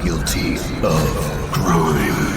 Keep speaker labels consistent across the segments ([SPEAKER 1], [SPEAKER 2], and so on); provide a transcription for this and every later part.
[SPEAKER 1] guilty of crime.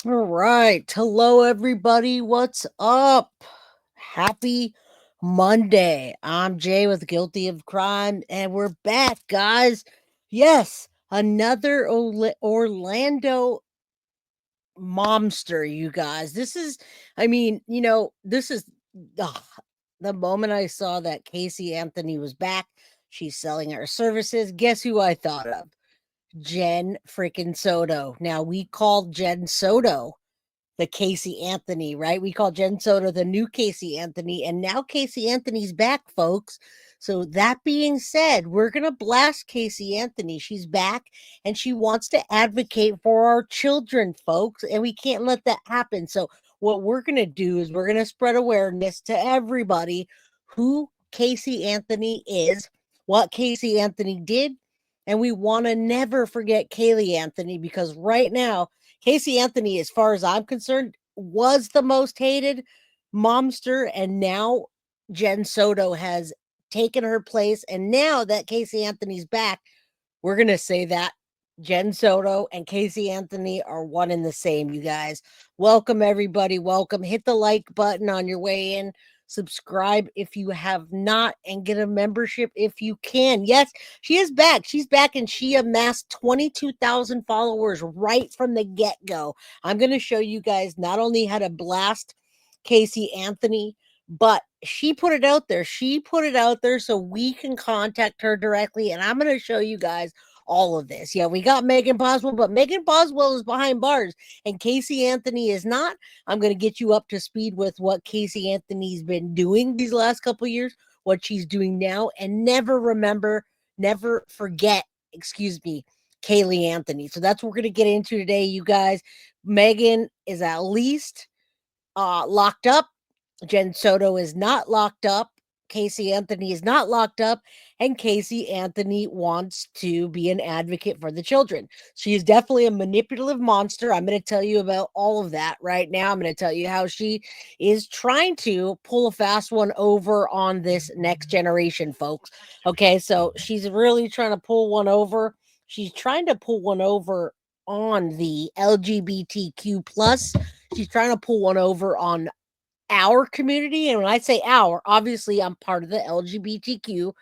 [SPEAKER 2] All right. Hello, everybody. What's up? Happy Monday. I'm Jay with Guilty of Crime, and we're back, guys. Yes, another Orlando MOMster, you guys. This is, this is the moment I saw that Casey Anthony was back. She's selling her services. Guess who I thought of? Jen freaking Soto. Now, we called Jen Soto the Casey Anthony, right? We call Jen Soto the new Casey Anthony, and now Casey Anthony's back, folks. So that being said, we're going to blast Casey Anthony. She's back, and she wants to advocate for our children, folks, and we can't let that happen. So what we're going to do is we're going to spread awareness to everybody who Casey Anthony is, what Casey Anthony did, and we want to never forget Kaylee Anthony, because right now, Casey Anthony, as far as I'm concerned, was the most hated MOMster, and now Jen Soto has taken her place. And now that Casey Anthony's back, we're going to say that Jen Soto and Casey Anthony are one and the same, you guys. Welcome, everybody. Welcome. Hit the like button on your way in. Subscribe if you have not, and get a membership if you can. Yes, she is back. She's back, and she amassed 22,000 followers right from the get-go. I'm going to show you guys not only how to blast Casey Anthony, but she put it out there. She put it out there so we can contact her directly, and I'm going to show you guys all of this. Yeah, we got Megan Boswell, but Megan Boswell is behind bars, and Casey Anthony is not. I'm going to get you up to speed with what Casey Anthony's been doing these last couple of years, what she's doing now, and never forget, Kaylee Anthony. So that's what we're going to get into today, you guys. Megan is at least locked up. Jen Soto is not locked up. Casey Anthony is not locked up, and Casey Anthony wants to be an advocate for the children. She is definitely a manipulative monster. I'm going to tell you about all of that right now. I'm going to tell you how she is trying to pull a fast one over on this next generation, folks. Okay, so she's really trying to pull one over. She's trying to pull one over on the LGBTQ plus. She's trying to pull one over on our community. And when I say our, obviously I'm part of the LGBTQ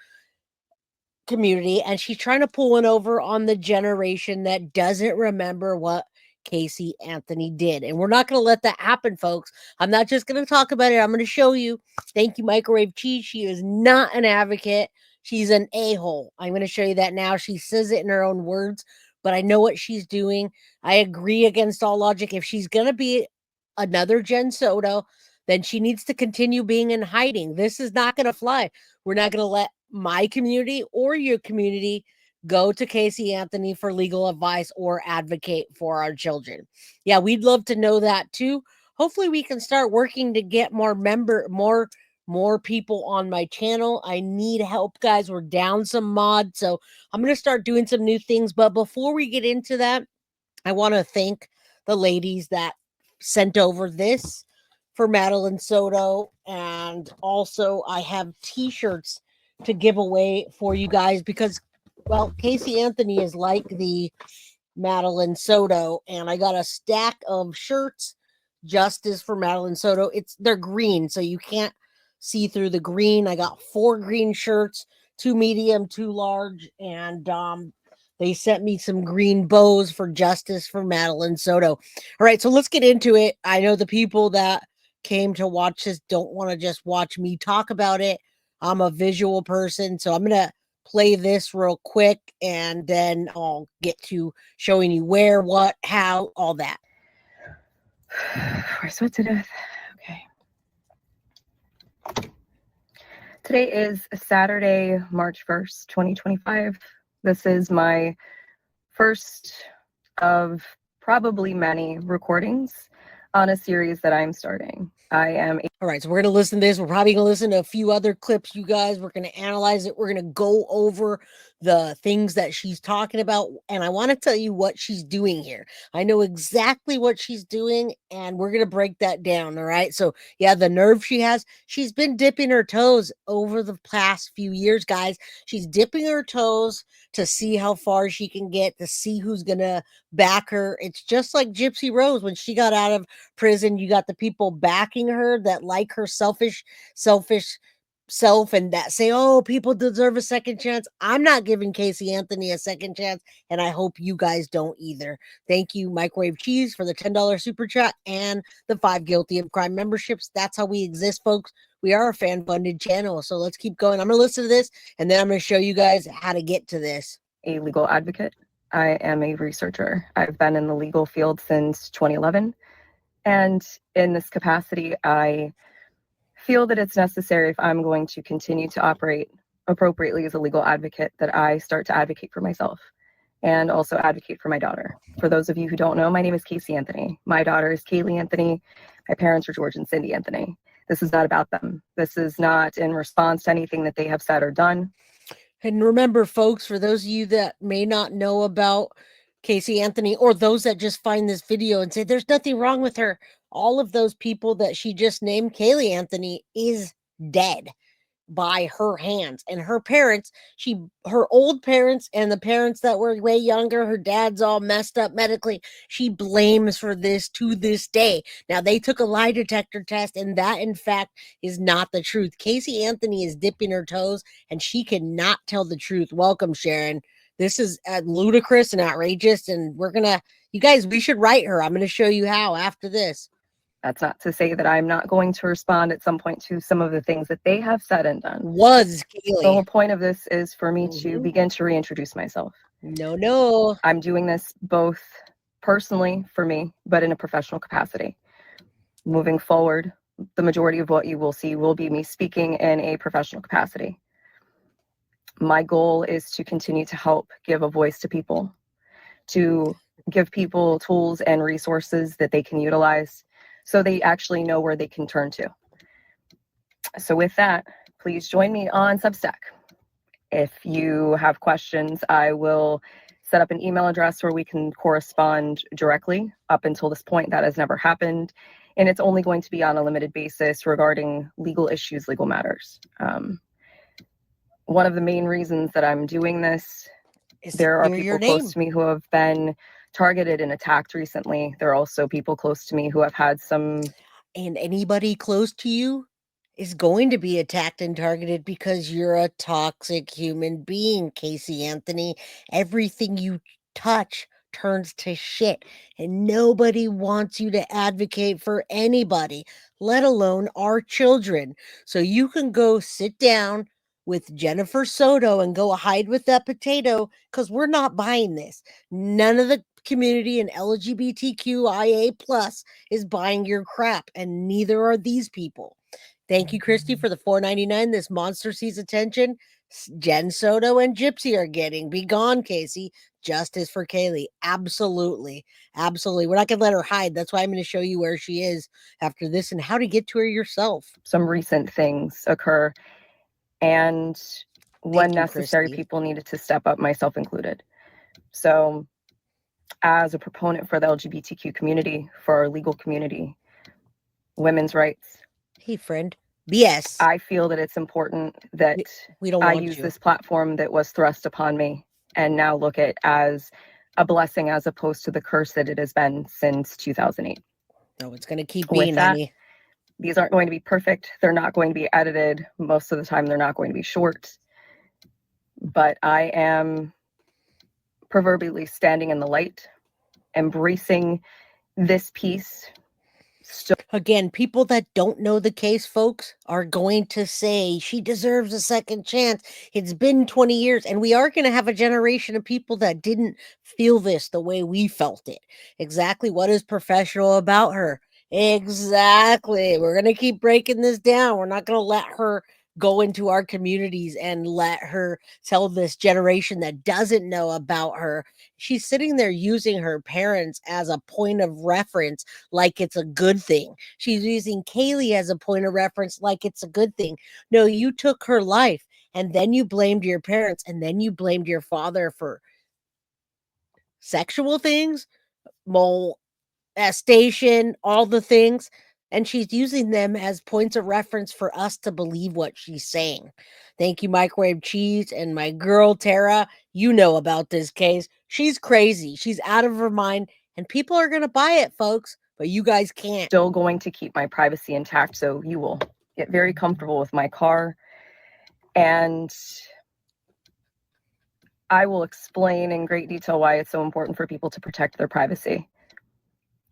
[SPEAKER 2] community, and she's trying to pull one over on the generation that doesn't remember what Casey Anthony did. And we're not going to let that happen, folks. I'm not just going to talk about it. I'm going to show you. Thank you, Microwave Cheese. She is not an advocate. She's an a-hole. I'm going to show you that now. She says it in her own words, but I know what she's doing. I agree against all logic. If she's going to be another Jen Soto, then she needs to continue being in hiding. This is not going to fly. We're not going to let my community or your community go to Casey Anthony for legal advice or advocate for our children. Yeah, we'd love to know that too. Hopefully we can start working to get more people on my channel. I need help, guys. We're down some mods, so I'm going to start doing some new things. But before we get into that, I want to thank the ladies that sent over this for Madeline Soto, and also I have t-shirts to give away for you guys because, well, Casey Anthony is like the Madeline Soto, and I got a stack of shirts Justice for Madeline Soto. They're green, so you can't see through the green. I got 4 green shirts, 2 medium, 2 large, and they sent me some green bows for Justice for Madeline Soto. All right, so let's get into it. I know the people that came to watch this don't want to just watch me talk about it. I'm a visual person, so I'm going to play this real quick and then I'll get to showing you where, what, how, all that.
[SPEAKER 3] We're sweat to death. Okay. Today is Saturday, March 1st, 2025. This is my first of probably many recordings on a series that I'm starting. All
[SPEAKER 2] right, so we're going to listen to this. We're probably going to listen to a few other clips, you guys. We're going to analyze it. We're going to go over the things that she's talking about. And I want to tell you what she's doing here. I know exactly what she's doing, and we're going to break that down. All right. So, yeah, the nerve she has. She's been dipping her toes over the past few years, guys. She's dipping her toes to see how far she can get, to see who's going to back her. It's just like Gypsy Rose when she got out of prison. You got the people backing her that like her selfish self and that say, oh, people deserve a second chance. I'm not giving Casey Anthony a second chance, and I hope you guys don't either. Thank you, Microwave Cheese, for the $10 super chat and the 5 Guilty of Crime memberships. That's how we exist, folks. We are a fan-funded channel, so let's keep going. I'm going to listen to this, and then I'm going to show you guys how to get to this.
[SPEAKER 3] A legal advocate. I am a researcher. I've been in the legal field since 2011. And in this capacity, I feel that it's necessary, if I'm going to continue to operate appropriately as a legal advocate, that I start to advocate for myself and also advocate for my daughter. For those of you who don't know, my name is Casey Anthony. My daughter is Kaylee Anthony. My parents are George and Cindy Anthony. This is not about them. This is not in response to anything that they have said or done.
[SPEAKER 2] And remember, folks, for those of you that may not know about Casey Anthony, or those that just find this video and say there's nothing wrong with her, all of those people that she just named, Kaylee Anthony is dead by her hands. And her parents, her old parents and the parents that were way younger, her dad's all messed up medically, she blames for this to this day. Now, they took a lie detector test, and that, in fact, is not the truth. Casey Anthony is dipping her toes, and she cannot tell the truth. Welcome, Sharon. This is ludicrous and outrageous, and you guys, we should write her. I'm going to show you how after this.
[SPEAKER 3] That's not to say that I'm not going to respond at some point to some of the things that they have said and done.
[SPEAKER 2] Kaylee.
[SPEAKER 3] The whole point of this is for me to begin to reintroduce myself.
[SPEAKER 2] No.
[SPEAKER 3] I'm doing this both personally for me, but in a professional capacity. Moving forward, the majority of what you will see will be me speaking in a professional capacity. My goal is to continue to help give a voice to people, to give people tools and resources that they can utilize so they actually know where they can turn to. So with that, please join me on Substack. If you have questions, I will set up an email address where we can correspond directly. Up until this point, that has never happened. And it's only going to be on a limited basis regarding legal issues, legal matters. One of the main reasons that I'm doing this, there are people close to me who have been targeted and attacked recently. There are also people close to me who have had some.
[SPEAKER 2] And anybody close to you is going to be attacked and targeted because you're a toxic human being, Casey Anthony. Everything you touch turns to shit, and nobody wants you to advocate for anybody, let alone our children. So you can go sit down with Jennifer Soto and go hide with that potato, because we're not buying this. None of the community and LGBTQIA plus is buying your crap, and neither are these people. Thank you, Christy, for the $4.99. This monster sees attention. Jen Soto and Gypsy are getting. Be gone, Casey. Justice for Kaylee. Absolutely. We're not going to let her hide. That's why I'm going to show you where she is after this and how to get to her yourself.
[SPEAKER 3] Some recent things occur, and when necessary, Christy, people needed to step up, myself included. So as a proponent for the LGBTQ community, for our legal community, women's rights.
[SPEAKER 2] Hey, friend. Yes.
[SPEAKER 3] I feel that it's important that I use this platform that was thrust upon me and now look at as a blessing as opposed to the curse that it has been since 2008.
[SPEAKER 2] No, it's going to keep
[SPEAKER 3] With
[SPEAKER 2] being,
[SPEAKER 3] that,
[SPEAKER 2] honey.
[SPEAKER 3] these aren't going to be perfect. They're not going to be edited. Most of the time, they're not going to be short. But I am proverbially standing in the light, embracing this piece.
[SPEAKER 2] Again, people that don't know the case, folks, are going to say she deserves a second chance. It's been 20 years, and we are going to have a generation of people that didn't feel this the way we felt it. Exactly what is professional about her? Exactly. We're going to keep breaking this down. We're not going to let her go into our communities and let her tell this generation that doesn't know about her. She's sitting there using her parents as a point of reference like it's a good thing. She's using Kaylee as a point of reference like it's a good thing. No, you took her life and then you blamed your parents and then you blamed your father for sexual things, molestation, all the things. And she's using them as points of reference for us to believe what she's saying. Thank you, Microwave Cheese. And my girl, Tara, you know about this case. She's crazy. She's out of her mind. And people are going to buy it, folks. But you guys can't.
[SPEAKER 3] Still going to keep my privacy intact. So you will get very comfortable with my car. And I will explain in great detail why it's so important for people to protect their privacy.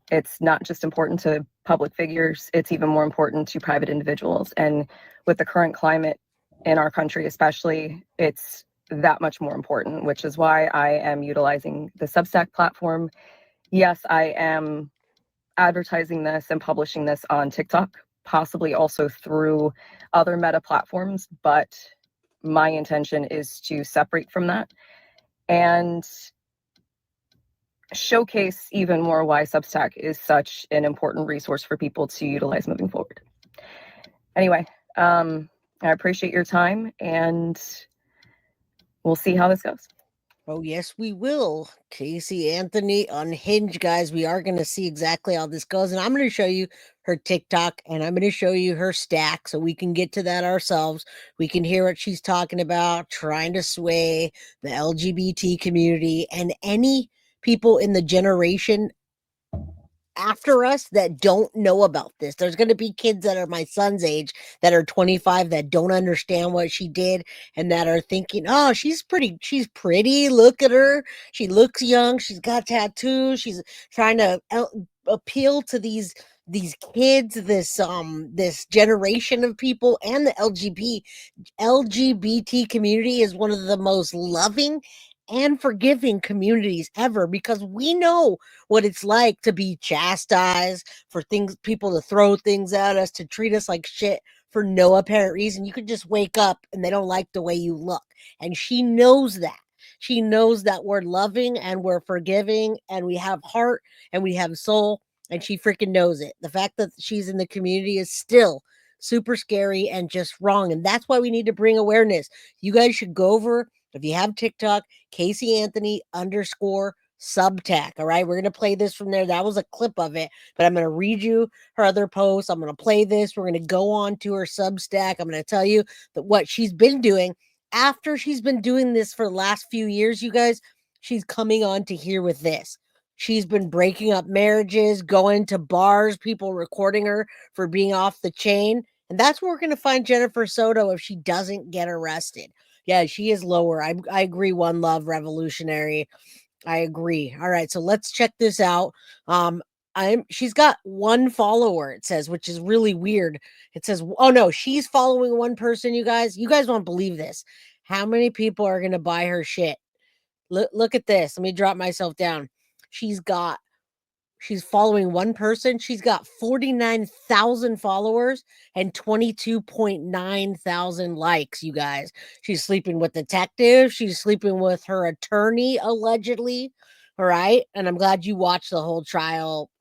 [SPEAKER 3] It's not just important to public figures, it's even more important to private individuals. And with the current climate in our country, especially, it's that much more important, which is why I am utilizing the Substack platform. Yes, I am advertising this and publishing this on TikTok, possibly also through other meta platforms, but my intention is to separate from that and showcase even more why Substack is such an important resource for people to utilize moving forward. Anyway, I appreciate your time and we'll see how this goes.
[SPEAKER 2] Oh, yes, we will. Casey Anthony unhinged, guys. We are going to see exactly how this goes. And I'm going to show you her TikTok and I'm going to show you her stack so we can get to that ourselves. We can hear what she's talking about, trying to sway the LGBT community and any people in the generation after us that don't know about this. There's going to be kids that are my son's age that are 25 that don't understand what she did and that are thinking, "Oh, she's pretty. Look at her. She looks young. She's got tattoos. She's trying to appeal to these kids, this generation of people, and the LGBT community is one of the most loving and forgiving communities ever because we know what it's like to be chastised, for people to throw things at us, to treat us like shit for no apparent reason. You could just wake up and they don't like the way you look. And she knows that. She knows that we're loving and we're forgiving and we have heart and we have soul, and she freaking knows it. The fact that she's in the community is still super scary and just wrong. And that's why we need to bring awareness. You guys should go over, if you have TikTok, Casey Anthony _ Substack. All right. We're going to play this from there. That was a clip of it, but I'm going to read you her other posts. I'm going to play this. We're going to go on to her Substack. I'm going to tell you that what she's been doing after she's been doing this for the last few years, you guys, she's coming on to here with this. She's been breaking up marriages, going to bars, people recording her for being off the chain. And that's where we're going to find Jennifer Soto if she doesn't get arrested. Yeah, she is lower. I agree. One Love Revolutionary. I agree. All right, so let's check this out. She's got one follower, it says, which is really weird. It says, oh no, she's following one person, you guys. You guys won't believe this. How many people are gonna buy her shit? Look at this. Let me drop myself down. She's following one person. She's got 49,000 followers and 22.9 thousand likes, you guys. She's sleeping with detectives. She's sleeping with her attorney, allegedly. All right. And I'm glad you watched the whole trial.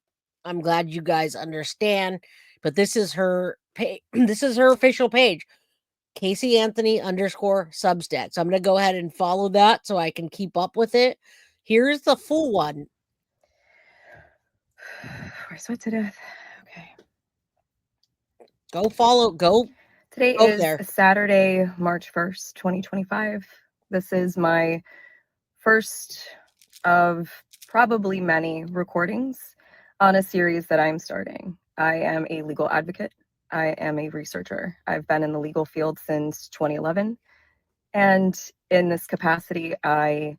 [SPEAKER 2] I'm glad you guys understand. But this is her page. This is her official page. Casey Anthony _ Substack. So I'm going to go ahead and follow that so I can keep up with it. Here's the full one.
[SPEAKER 3] I sweat to death. Okay.
[SPEAKER 2] Go follow. Go.
[SPEAKER 3] Today is
[SPEAKER 2] there.
[SPEAKER 3] Saturday, March 1st, 2025. This is my first of probably many recordings On a series that I'm starting. I am a legal advocate. I am a researcher. I've been in the legal field since 2011. And in this capacity, I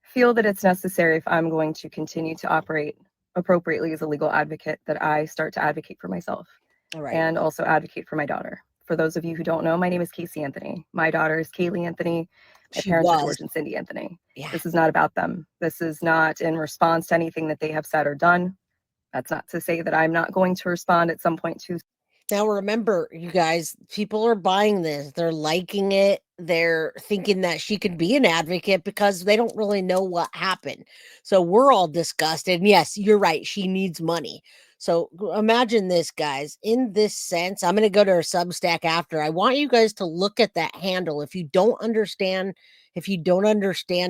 [SPEAKER 3] feel that it's necessary, if I'm going to continue to operate appropriately as a legal advocate, that I start to advocate for myself.
[SPEAKER 2] All right.
[SPEAKER 3] And also advocate for my daughter. For those of you who don't know, my name is Casey Anthony. My daughter is Kaylee Anthony. My parents are George and Cindy Anthony.
[SPEAKER 2] Yeah.
[SPEAKER 3] This is not about them. This is not in response to anything that they have said or done. That's not to say that I'm not going to respond at some point to.
[SPEAKER 2] Now, remember, you guys, people are buying this. They're liking it. They're thinking that she could be an advocate because they don't really know what happened. So we're all disgusted. And yes, you're right. She needs money. So imagine this, guys. In this sense, I'm going to go to her Substack after. I want you guys to look at that handle. If you don't understand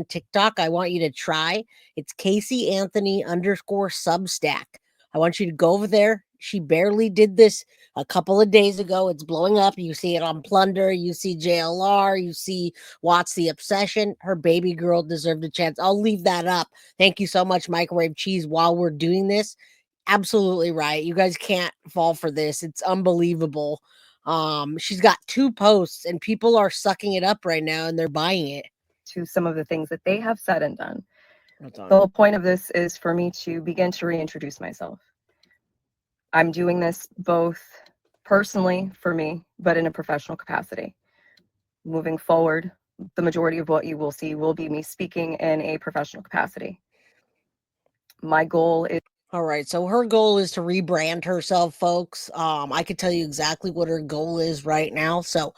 [SPEAKER 2] TikTok, I want you to try. It's Casey Anthony _ Substack. I want you to go over there. She barely did this a couple of days ago. It's blowing up. You see it on Plunder. You see JLR. You see Watts the Obsession. Her baby girl deserved a chance. I'll leave that up. Thank you so much, Microwave Cheese, while we're doing this. Absolutely right. You guys can't fall for this. It's unbelievable. She's got 2 posts and people are sucking it up right now and they're buying it.
[SPEAKER 3] To some of the things that they have said and done. The whole point of this is for me to begin to reintroduce myself. I'm doing this both personally for me, but in a professional capacity. Moving forward, the majority of what you will see will be me speaking in a professional capacity. My goal is.
[SPEAKER 2] All right, so her goal is to rebrand herself, folks. I could tell you exactly what her goal is right now. So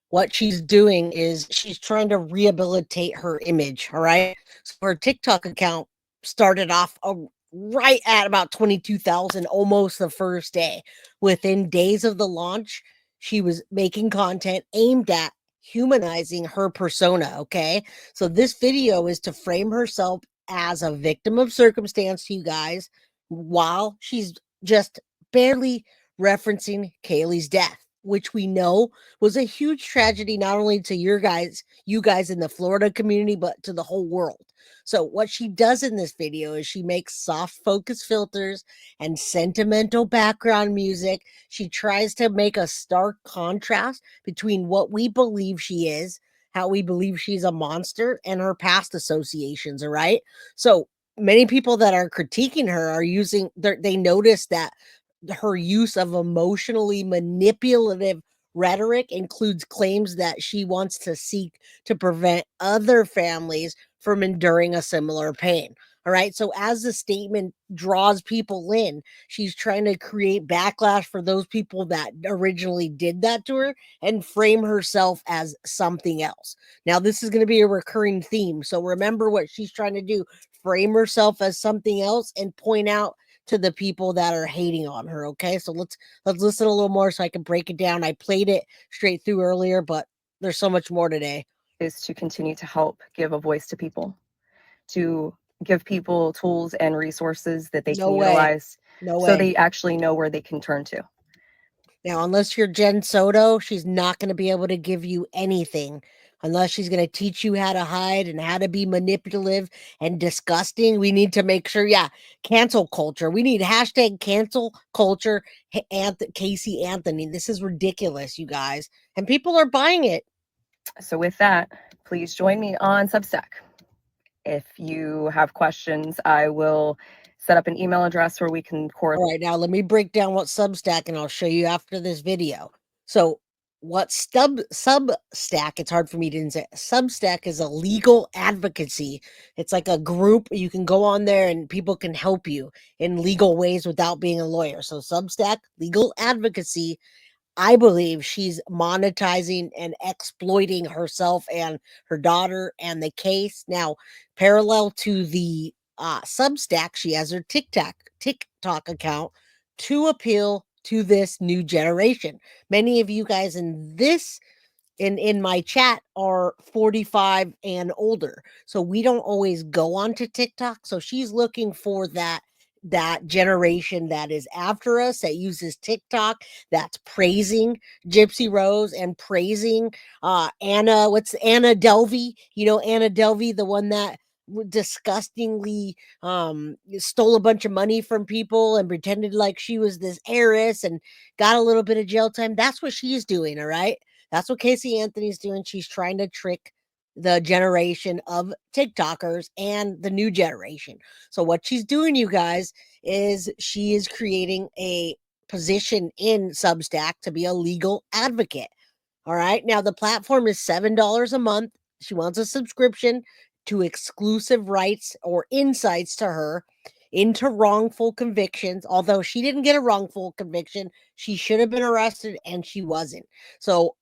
[SPEAKER 2] what she's doing is she's trying to rehabilitate her image, all right? So her TikTok account started off right at about 22,000, almost the first day. Within days of the launch, she was making content aimed at humanizing her persona, okay? So this video is to frame herself as a victim of circumstance to you guys while she's just barely referencing Kaylee's death, which we know was a huge tragedy, not only to you guys in the Florida community, but to the whole world. So what she does in this video is she makes soft focus filters and sentimental background music. She tries to make a stark contrast between what we believe she is, how we believe she's a monster, and her past associations, all right? So many people that are critiquing her are they notice that her use of emotionally manipulative rhetoric includes claims that she wants to seek to prevent other families from enduring a similar pain. All right. So as the statement draws people in, she's trying to create backlash for those people that originally did that to her and frame herself as something else. Now, this is going to be a recurring theme. So remember what she's trying to do: frame herself as something else and point out to the people that are hating on her. Okay, so let's listen a little more so I can break it down. I played it straight through earlier, but there's so much more today.
[SPEAKER 3] Is to continue to help give a voice to people, to give people tools and resources that they can utilize, so they actually know where they can turn to.
[SPEAKER 2] Now, unless you're Jen Soto, she's not going to be able to give you anything. Unless she's going to teach you how to hide and how to be manipulative and disgusting. We need to make sure, cancel culture. We need hashtag cancel culture, Casey Anthony. This is ridiculous, you guys. And people are buying it.
[SPEAKER 3] So with that, please join me on Substack. If you have questions, I will set up an email address where we can
[SPEAKER 2] All right, now let me break down what Substack, and I'll show you after this video. So what Substack, it's hard for me to say. Substack is a legal advocacy. It's like a group. You can go on there and people can help you in legal ways without being a lawyer. So Substack, legal advocacy. I believe she's monetizing and exploiting herself and her daughter and the case. Now, parallel to the Substack, she has her TikTok account to appeal to this new generation. Many of you guys in my chat are 45 and older, so we don't always go onto TikTok. So she's looking for that generation that is after us, that uses TikTok, that's praising Gypsy Rose and praising Anna Delvey. You know Anna Delvey, the one that disgustingly stole a bunch of money from people and pretended like she was this heiress and got a little bit of jail time. That's what she's doing, all right? That's what Casey Anthony's doing. She's trying to trick the generation of TikTokers and the new generation. So what she's doing, you guys, is she is creating a position in Substack to be a legal advocate. All right. Now the platform is $7 a month. She wants a subscription to exclusive rights or insights to her into wrongful convictions. Although she didn't get a wrongful conviction, she should have been arrested and she wasn't. So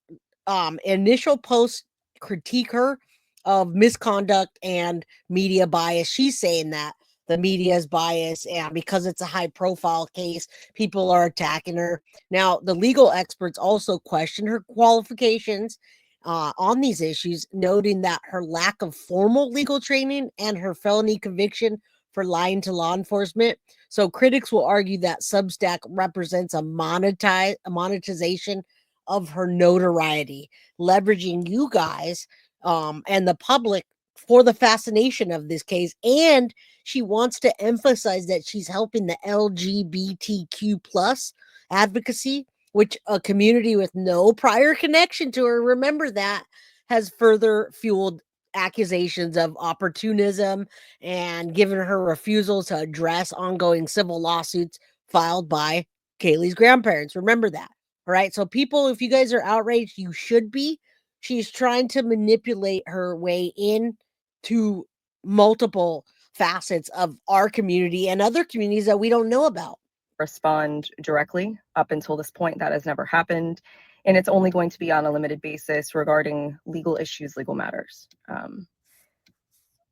[SPEAKER 2] initial posts critique her of misconduct and media bias. She's saying that the media is biased, and because it's a high profile case, people are attacking her. Now, the legal experts also question her qualifications on these issues, noting that her lack of formal legal training and her felony conviction for lying to law enforcement. So critics will argue that Substack represents a monetization of her notoriety, leveraging you guys and the public for the fascination of this case. And she wants to emphasize that she's helping the LGBTQ plus advocacy, which a community with no prior connection to her, remember that, has further fueled accusations of opportunism and given her refusal to address ongoing civil lawsuits filed by Kaylee's grandparents. Remember that. All right. So, people, if you guys are outraged, you should be. She's trying to manipulate her way in to multiple facets of our community and other communities that we don't know about.
[SPEAKER 3] Respond directly. Up until this point, that has never happened. And it's only going to be on a limited basis regarding legal issues, legal matters.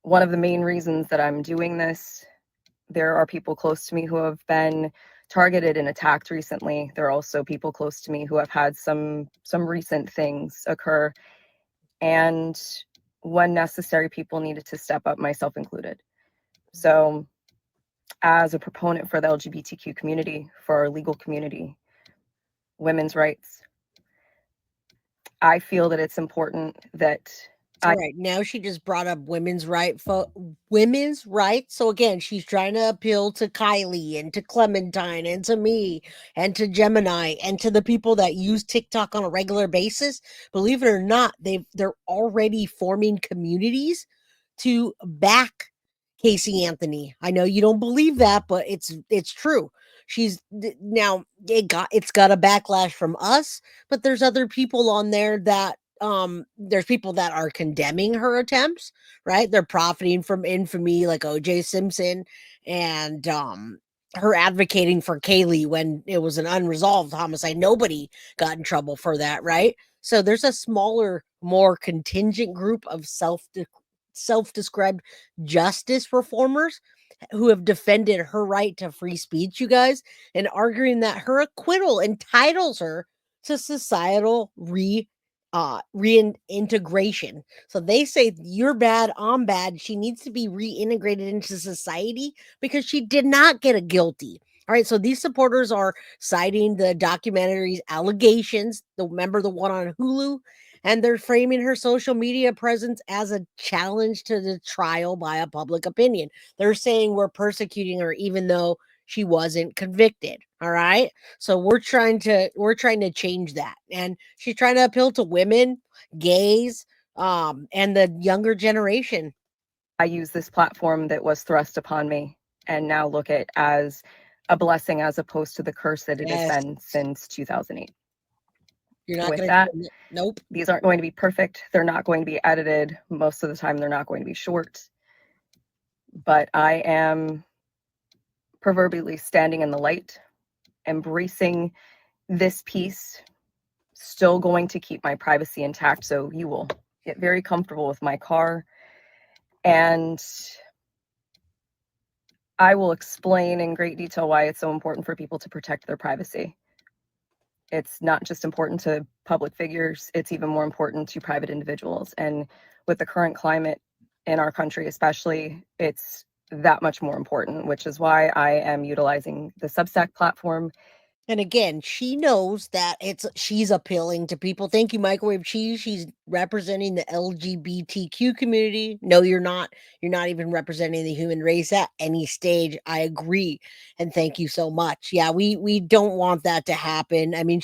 [SPEAKER 3] One of the main reasons that I'm doing this, there are people close to me who have been targeted and attacked recently. There are also people close to me who have had some recent things occur. And when necessary, people needed to step up, myself included. So as a proponent for the LGBTQ community, for our legal community, women's rights, I feel that it's important that
[SPEAKER 2] All right, now she just brought up women's rights. So again, she's trying to appeal to Kylie and to Clementine and to me and to Gemini and to the people that use TikTok on a regular basis. Believe it or not, they're already forming communities to back Casey Anthony. I know you don't believe that, but it's true. Now it's got a backlash from us, but there's other people on there that there's people that are condemning her attempts, right? They're profiting from infamy like OJ Simpson and her advocating for Kaylee when it was an unresolved homicide. Nobody got in trouble for that, right? So there's a smaller, more contingent group of self-described justice reformers who have defended her right to free speech, you guys, and arguing that her acquittal entitles her to societal reintegration. So they say you're bad, I'm bad. She needs to be reintegrated into society because she did not get a guilty. All right, so these supporters are citing the documentary's allegations, remember the one on Hulu, and they're framing her social media presence as a challenge to the trial by a public opinion. They're saying we're persecuting her even though she wasn't convicted. All right. So we're trying to change that. And she's trying to appeal to women, gays, and the younger generation.
[SPEAKER 3] I use this platform that was thrust upon me and now look at as a blessing as opposed to the curse that it has been since 2008.
[SPEAKER 2] You're not
[SPEAKER 3] With
[SPEAKER 2] going
[SPEAKER 3] that,
[SPEAKER 2] to nope.
[SPEAKER 3] These aren't going to be perfect. They're not going to be edited. Most of the time, they're not going to be short. But I am proverbially standing in the light, embracing this piece, still going to keep my privacy intact. So you will get very comfortable with my car. And I will explain in great detail why it's so important for people to protect their privacy. It's not just important to public figures, it's even more important to private individuals. And with the current climate in our country, especially, it's that much more important, which is why I am utilizing the Substack platform.
[SPEAKER 2] And again, she knows that she's appealing to people. Thank you, Microwave Cheese. She's representing the LGBTQ community. No, you're not. You're not even representing the human race at any stage. I agree. And thank you so much. Yeah, we don't want that to happen. I mean,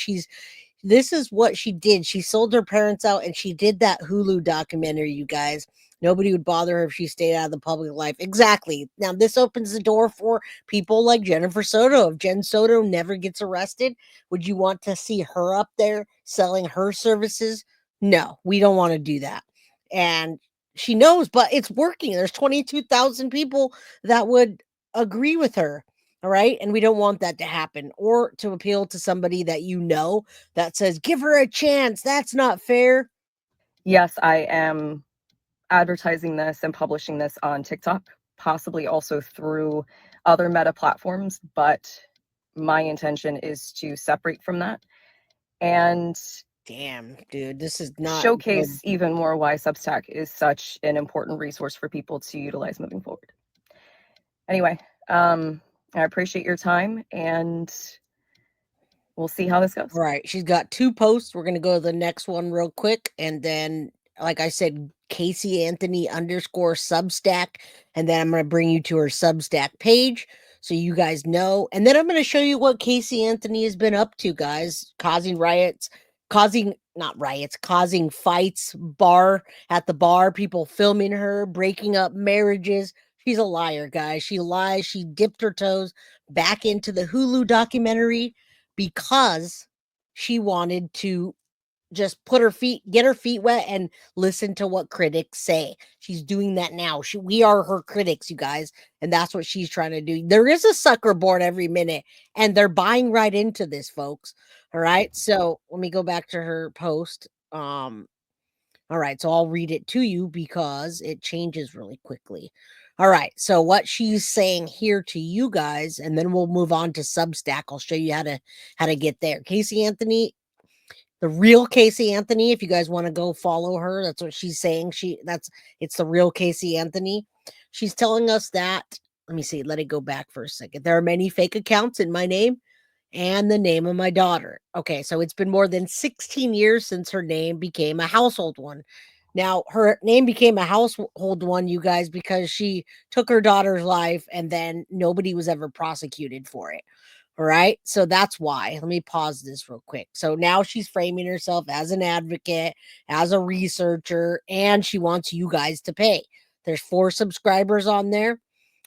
[SPEAKER 2] this is what she did. She sold her parents out and she did that Hulu documentary, you guys. Nobody would bother her if she stayed out of the public life. Exactly. Now, this opens the door for people like Jennifer Soto. If Jen Soto never gets arrested, would you want to see her up there selling her services? No, we don't want to do that. And she knows, but it's working. There's 22,000 people that would agree with her. All right. And we don't want that to happen or to appeal to somebody that that says, give her a chance. That's not fair.
[SPEAKER 3] Yes, I am advertising this and publishing this on TikTok, possibly also through other meta platforms, but my intention is to separate from that and
[SPEAKER 2] damn, dude, this is not
[SPEAKER 3] showcase
[SPEAKER 2] good.
[SPEAKER 3] even more why Substack is such an important resource for people to utilize moving forward. Anyway, I appreciate your time and we'll see how this goes.
[SPEAKER 2] All right. She's got 2 posts. We're going to go to the next one real quick. And then, like I said, Casey Anthony _ Substack. And then I'm going to bring you to her Substack page so you guys know. And then I'm going to show you what Casey Anthony has been up to, guys, causing fights, at the bar, people filming her, breaking up marriages. She's a liar, guys. She lies. She dipped her toes back into the Hulu documentary because she wanted to just get her feet wet and listen to what critics say. She's doing that now. We are her critics, you guys, and that's what she's trying to do. There is a sucker born every minute, and they're buying right into this, folks. All right, so let me go back to her post. All right, so I'll read it to you because it changes really quickly. All right, so what she's saying here to you guys, and then we'll move on to Substack. I'll show you how to get there. Casey Anthony, the real Casey Anthony. If you guys want to go follow her, that's what she's saying. It's the real Casey Anthony. She's telling us that. Let me see. Let it go back for a second. There are many fake accounts in my name and the name of my daughter. Okay, so it's been more than 16 years since her name became a household one. Now, her name became a household one, you guys, because she took her daughter's life and then nobody was ever prosecuted for it. All right, so that's why. Let me pause this real quick. So now she's framing herself as an advocate, as a researcher, and she wants you guys to pay. There's 4 subscribers on there.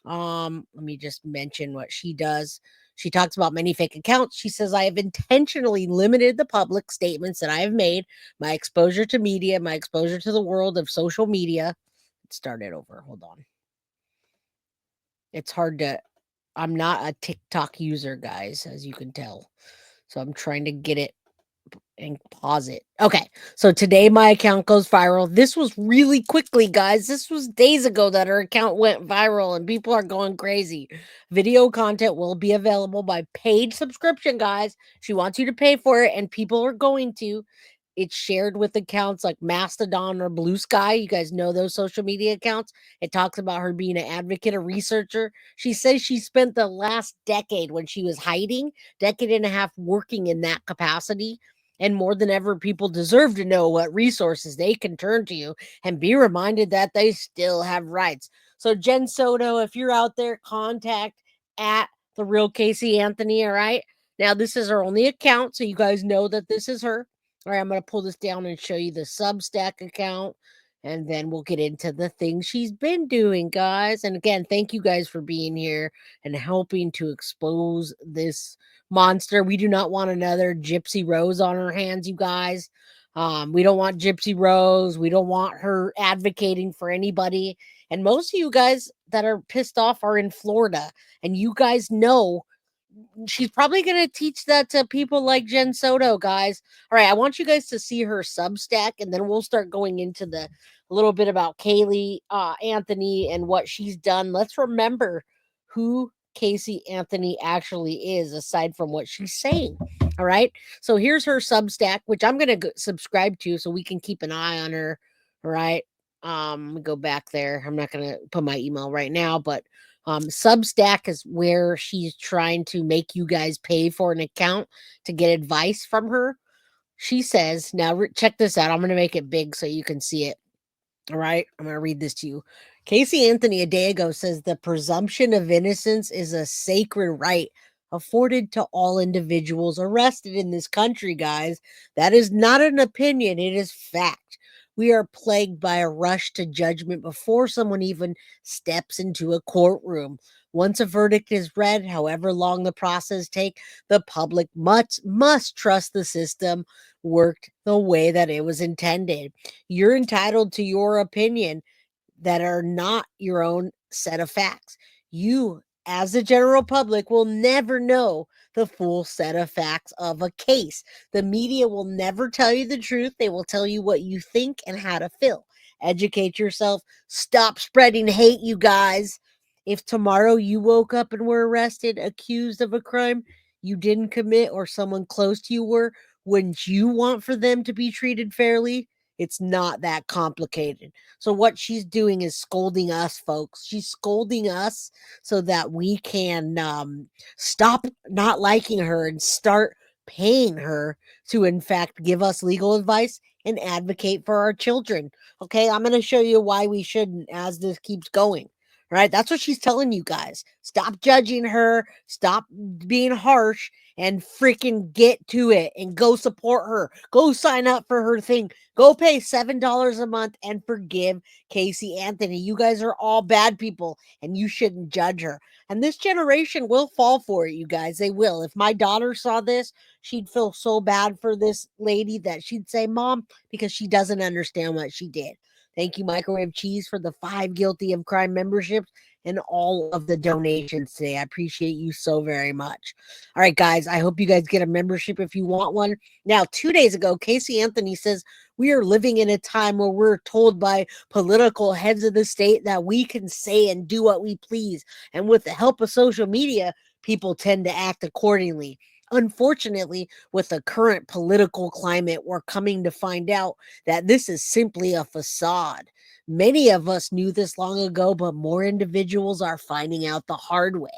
[SPEAKER 2] Let me just mention what she does. She talks about many fake accounts. She says, I have intentionally limited the public statements that I have made, my exposure to media, my exposure to the world of social media. Let's start it over. Hold on. It's hard to, I'm not a TikTok user, guys, as you can tell. So I'm trying to get it and pause it. Okay, so today my account goes viral. This was really quickly, guys. This was days ago that her account went viral and people are going crazy. Video content will be available by paid subscription, guys. She wants you to pay for it, and people are going to. It's shared with accounts like Mastodon or Blue Sky. You guys know those social media accounts. It talks about her being an advocate, a researcher. She says she spent the last decade when she was hiding, decade and a half working in that capacity. And more than ever, people deserve to know what resources they can turn to and be reminded that they still have rights. So, Jen Soto, if you're out there, contact at the real Casey Anthony. All right. Now, this is her only account, so you guys know that this is her. All right, I'm going to pull this down and show you the Substack account, and then we'll get into the things she's been doing, guys. And again, thank you guys for being here and helping to expose this monster. We do not want another Gypsy Rose on our hands, you guys. We don't want Gypsy Rose. We don't want her advocating for anybody. And most of you guys that are pissed off are in Florida, and you guys know she's probably going to teach that to people like Jen Soto, guys. All right, I want you guys to see her Substack, and then we'll start going into a little bit about Kaylee Anthony and what she's done. Let's remember who Casey Anthony actually is, aside from what she's saying. All right, so here's her Substack, which I'm going to subscribe to so we can keep an eye on her. All right, go back there. I'm not going to put my email right now, but Substack is where she's trying to make you guys pay for an account to get advice from her. She says, now check this out. I'm going to make it big so you can see it. All right, I'm going to read this to you. Casey Anthony a day ago says the presumption of innocence is a sacred right afforded to all individuals arrested in this country, guys. That is not an opinion, it is fact. We are plagued by a rush to judgment before someone even steps into a courtroom. Once a verdict is read, however long the process takes, the public must trust the system worked the way that it was intended. You're entitled to your opinion that are not your own set of facts. You, as the general public, will never know the full set of facts of a case. The media will never tell you the truth. They will tell you what you think and how to feel. Educate yourself. Stop spreading hate, you guys. If tomorrow you woke up and were arrested, accused of a crime you didn't commit or someone close to you were, wouldn't you want for them to be treated fairly? It's not that complicated. So what she's doing is scolding us, folks. She's scolding us so that we can stop not liking her and start paying her to, in fact, give us legal advice and advocate for our children. Okay, I'm going to show you why we shouldn't as this keeps going. All right, that's what she's telling you guys. Stop judging her. Stop being harsh and freaking get to it and go support her. Go sign up for her thing. Go pay $7 a month and forgive Casey Anthony. You guys are all bad people and you shouldn't judge her. And this generation will fall for it, you guys. They will. If my daughter saw this, she'd feel so bad for this lady that she'd say, Mom, because she doesn't understand what she did. Thank you, Microwave Cheese, for the 5 Guilty of Crime memberships and all of the donations today. I appreciate you so very much. All right, guys, I hope you guys get a membership if you want one. Now, 2 days ago, Casey Anthony says we are living in a time where we're told by political heads of the state that we can say and do what we please. And with the help of social media, people tend to act accordingly. Unfortunately, with the current political climate, we're coming to find out that this is simply a facade. Many of us knew this long ago, but more individuals are finding out the hard way.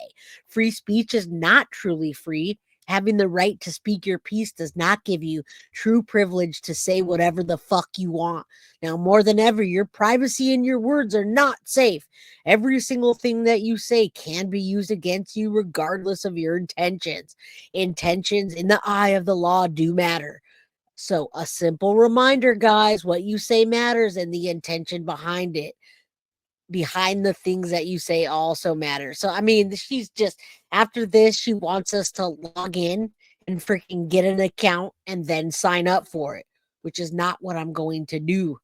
[SPEAKER 2] Free speech is not truly free. Having the right to speak your piece does not give you true privilege to say whatever the fuck you want. Now, more than ever, your privacy and your words are not safe. Every single thing that you say can be used against you regardless of your intentions. Intentions in the eye of the law do matter. So a simple reminder, guys, what you say matters and the intention behind it. Behind the things that you say also matter. So, I mean, she's just, after this, she wants us to log in and freaking get an account and then sign up for it, which is not what I'm going to do.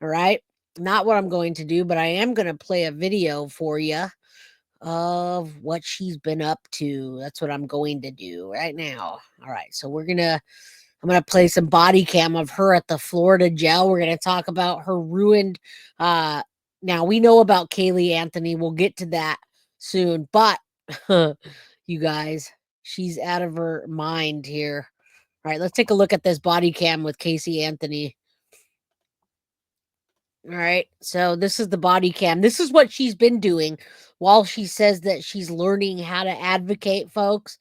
[SPEAKER 2] All right. Not what I'm going to do, but I am going to play a video for you of what she's been up to. That's what I'm going to do right now. All right. So I'm going to play some body cam of her at the Florida jail. We're going to talk about her ruined, now we know about Kaylee Anthony. We'll get to that soon, but you guys, she's out of her mind here. All right, let's take a look at this body cam with Casey Anthony. All right, so this is the body cam. This is what she's been doing while she says that she's learning how to advocate, folks.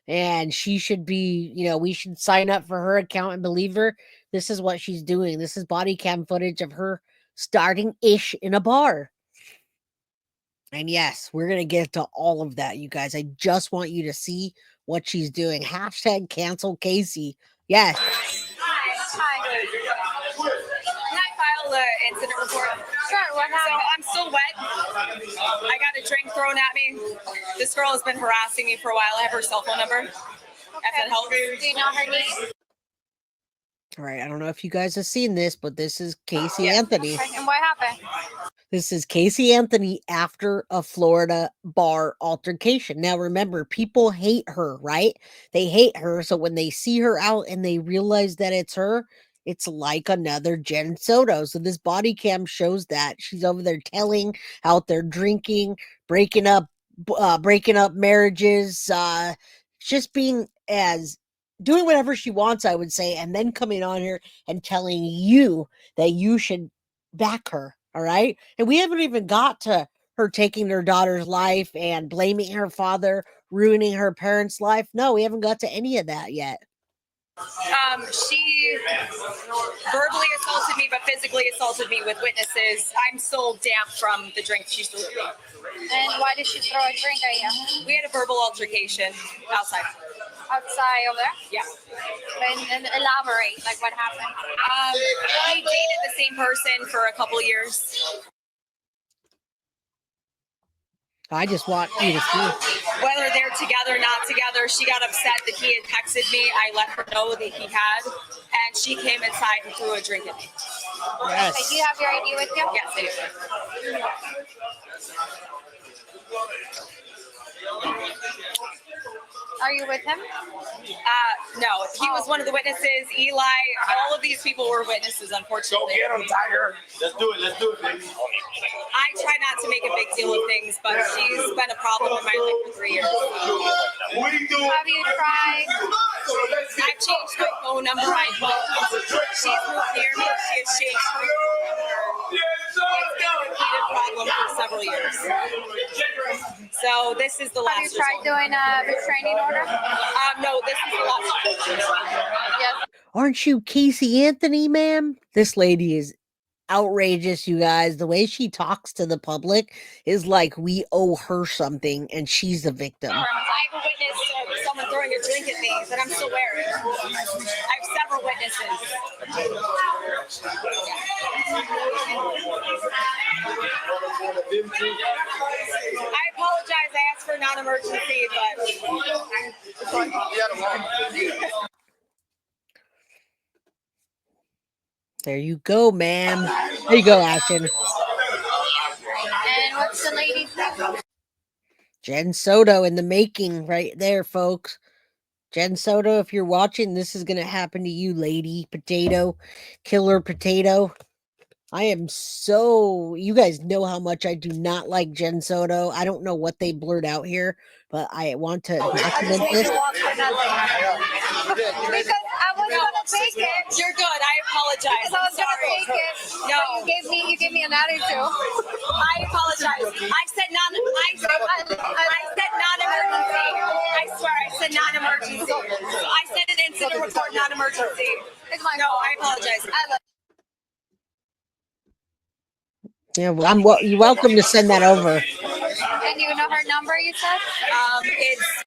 [SPEAKER 2] And she should be, we should sign up for her account and believe her. This is what she's doing. This is body cam footage of her starting ish in a bar. And yes, we're going to get to all of that, you guys. I just want you to see what she's doing. Hashtag cancel Casey. Yes.
[SPEAKER 4] Hi. Can I file the incident report? Sure, what happened? So I'm still wet. I got a drink thrown at me. This girl has been harassing me for a while. I have her cell phone number. Okay. If that helps. Do you know her name?
[SPEAKER 2] All right, I don't know if you guys have seen this, but this is Casey Anthony.
[SPEAKER 4] Okay. And what happened?
[SPEAKER 2] This is Casey Anthony after a Florida bar altercation. Now, remember, people hate her, right? They hate her. So when they see her out and they realize that it's her, it's like another Jen Soto. So this body cam shows that she's over there telling, out there drinking, breaking up marriages, just being doing whatever she wants, I would say, and then coming on here and telling you that you should back her. All right. And we haven't even got to her taking her daughter's life and blaming her father, ruining her parents' life. No, we haven't got to any of that yet.
[SPEAKER 4] She verbally assaulted me, but physically assaulted me with witnesses. I'm still damp from the drink she threw at me.
[SPEAKER 5] And why did she throw a drink at you?
[SPEAKER 4] We had a verbal altercation outside.
[SPEAKER 5] Outside over there?
[SPEAKER 4] Yeah.
[SPEAKER 5] And elaborate, like what happened?
[SPEAKER 4] We dated the same person for a couple years.
[SPEAKER 2] I just want you to see.
[SPEAKER 4] Whether they're together, not together, she got upset that he had texted me. I let her know that he had, and she came inside and threw a drink at me.
[SPEAKER 2] Yes.
[SPEAKER 5] Okay, do you have your ID with you?
[SPEAKER 4] Yes, I do.
[SPEAKER 5] Are you with him?
[SPEAKER 4] No, he was one of the witnesses. Eli, all of these people were witnesses, unfortunately.
[SPEAKER 6] Go get him, Tiger. Let's do it, baby.
[SPEAKER 4] I try not to make a big deal of things, but she's been a problem in my life for 3 years.
[SPEAKER 6] What are you doing?
[SPEAKER 5] Have you tried?
[SPEAKER 4] I've changed my phone number. She's moved near me. She has changed her phone number. It's been a repeated problem for several years. So this is the last.
[SPEAKER 5] Have you tried doing a restraining order?
[SPEAKER 4] No, this is the last.
[SPEAKER 5] Yes.
[SPEAKER 2] Aren't you Casey Anthony, ma'am? This lady is outrageous, you guys. The way she talks to the public is like we owe her something and she's the victim.
[SPEAKER 4] I have a witness of someone throwing a drink at me that I'm still wearing. I have several witnesses. I apologize. I asked for a non-emergency, but
[SPEAKER 2] There you go, ma'am. There you go, Ashton.
[SPEAKER 5] And what's the lady's name?
[SPEAKER 2] Jen Soto in the making right there, folks. Jen Soto, if you're watching, this is going to happen to you, lady potato, killer potato. I am so, you guys know how much I do not like Jen Soto. I don't know what they blurred out here, but I want to document this.
[SPEAKER 5] Because I was gonna take it.
[SPEAKER 4] you're good. I apologize.
[SPEAKER 5] Because I was
[SPEAKER 4] I'm sorry.
[SPEAKER 5] gonna take it.
[SPEAKER 4] No.
[SPEAKER 5] But you gave me an attitude.
[SPEAKER 4] I apologize. I said non-emergency. I swear, I said non-emergency. I said an incident report, non-emergency.
[SPEAKER 5] It's my
[SPEAKER 4] No,
[SPEAKER 5] fault.
[SPEAKER 4] I apologize.
[SPEAKER 2] Yeah, well, you're welcome to send that over.
[SPEAKER 5] And you know her number, you said?
[SPEAKER 4] It's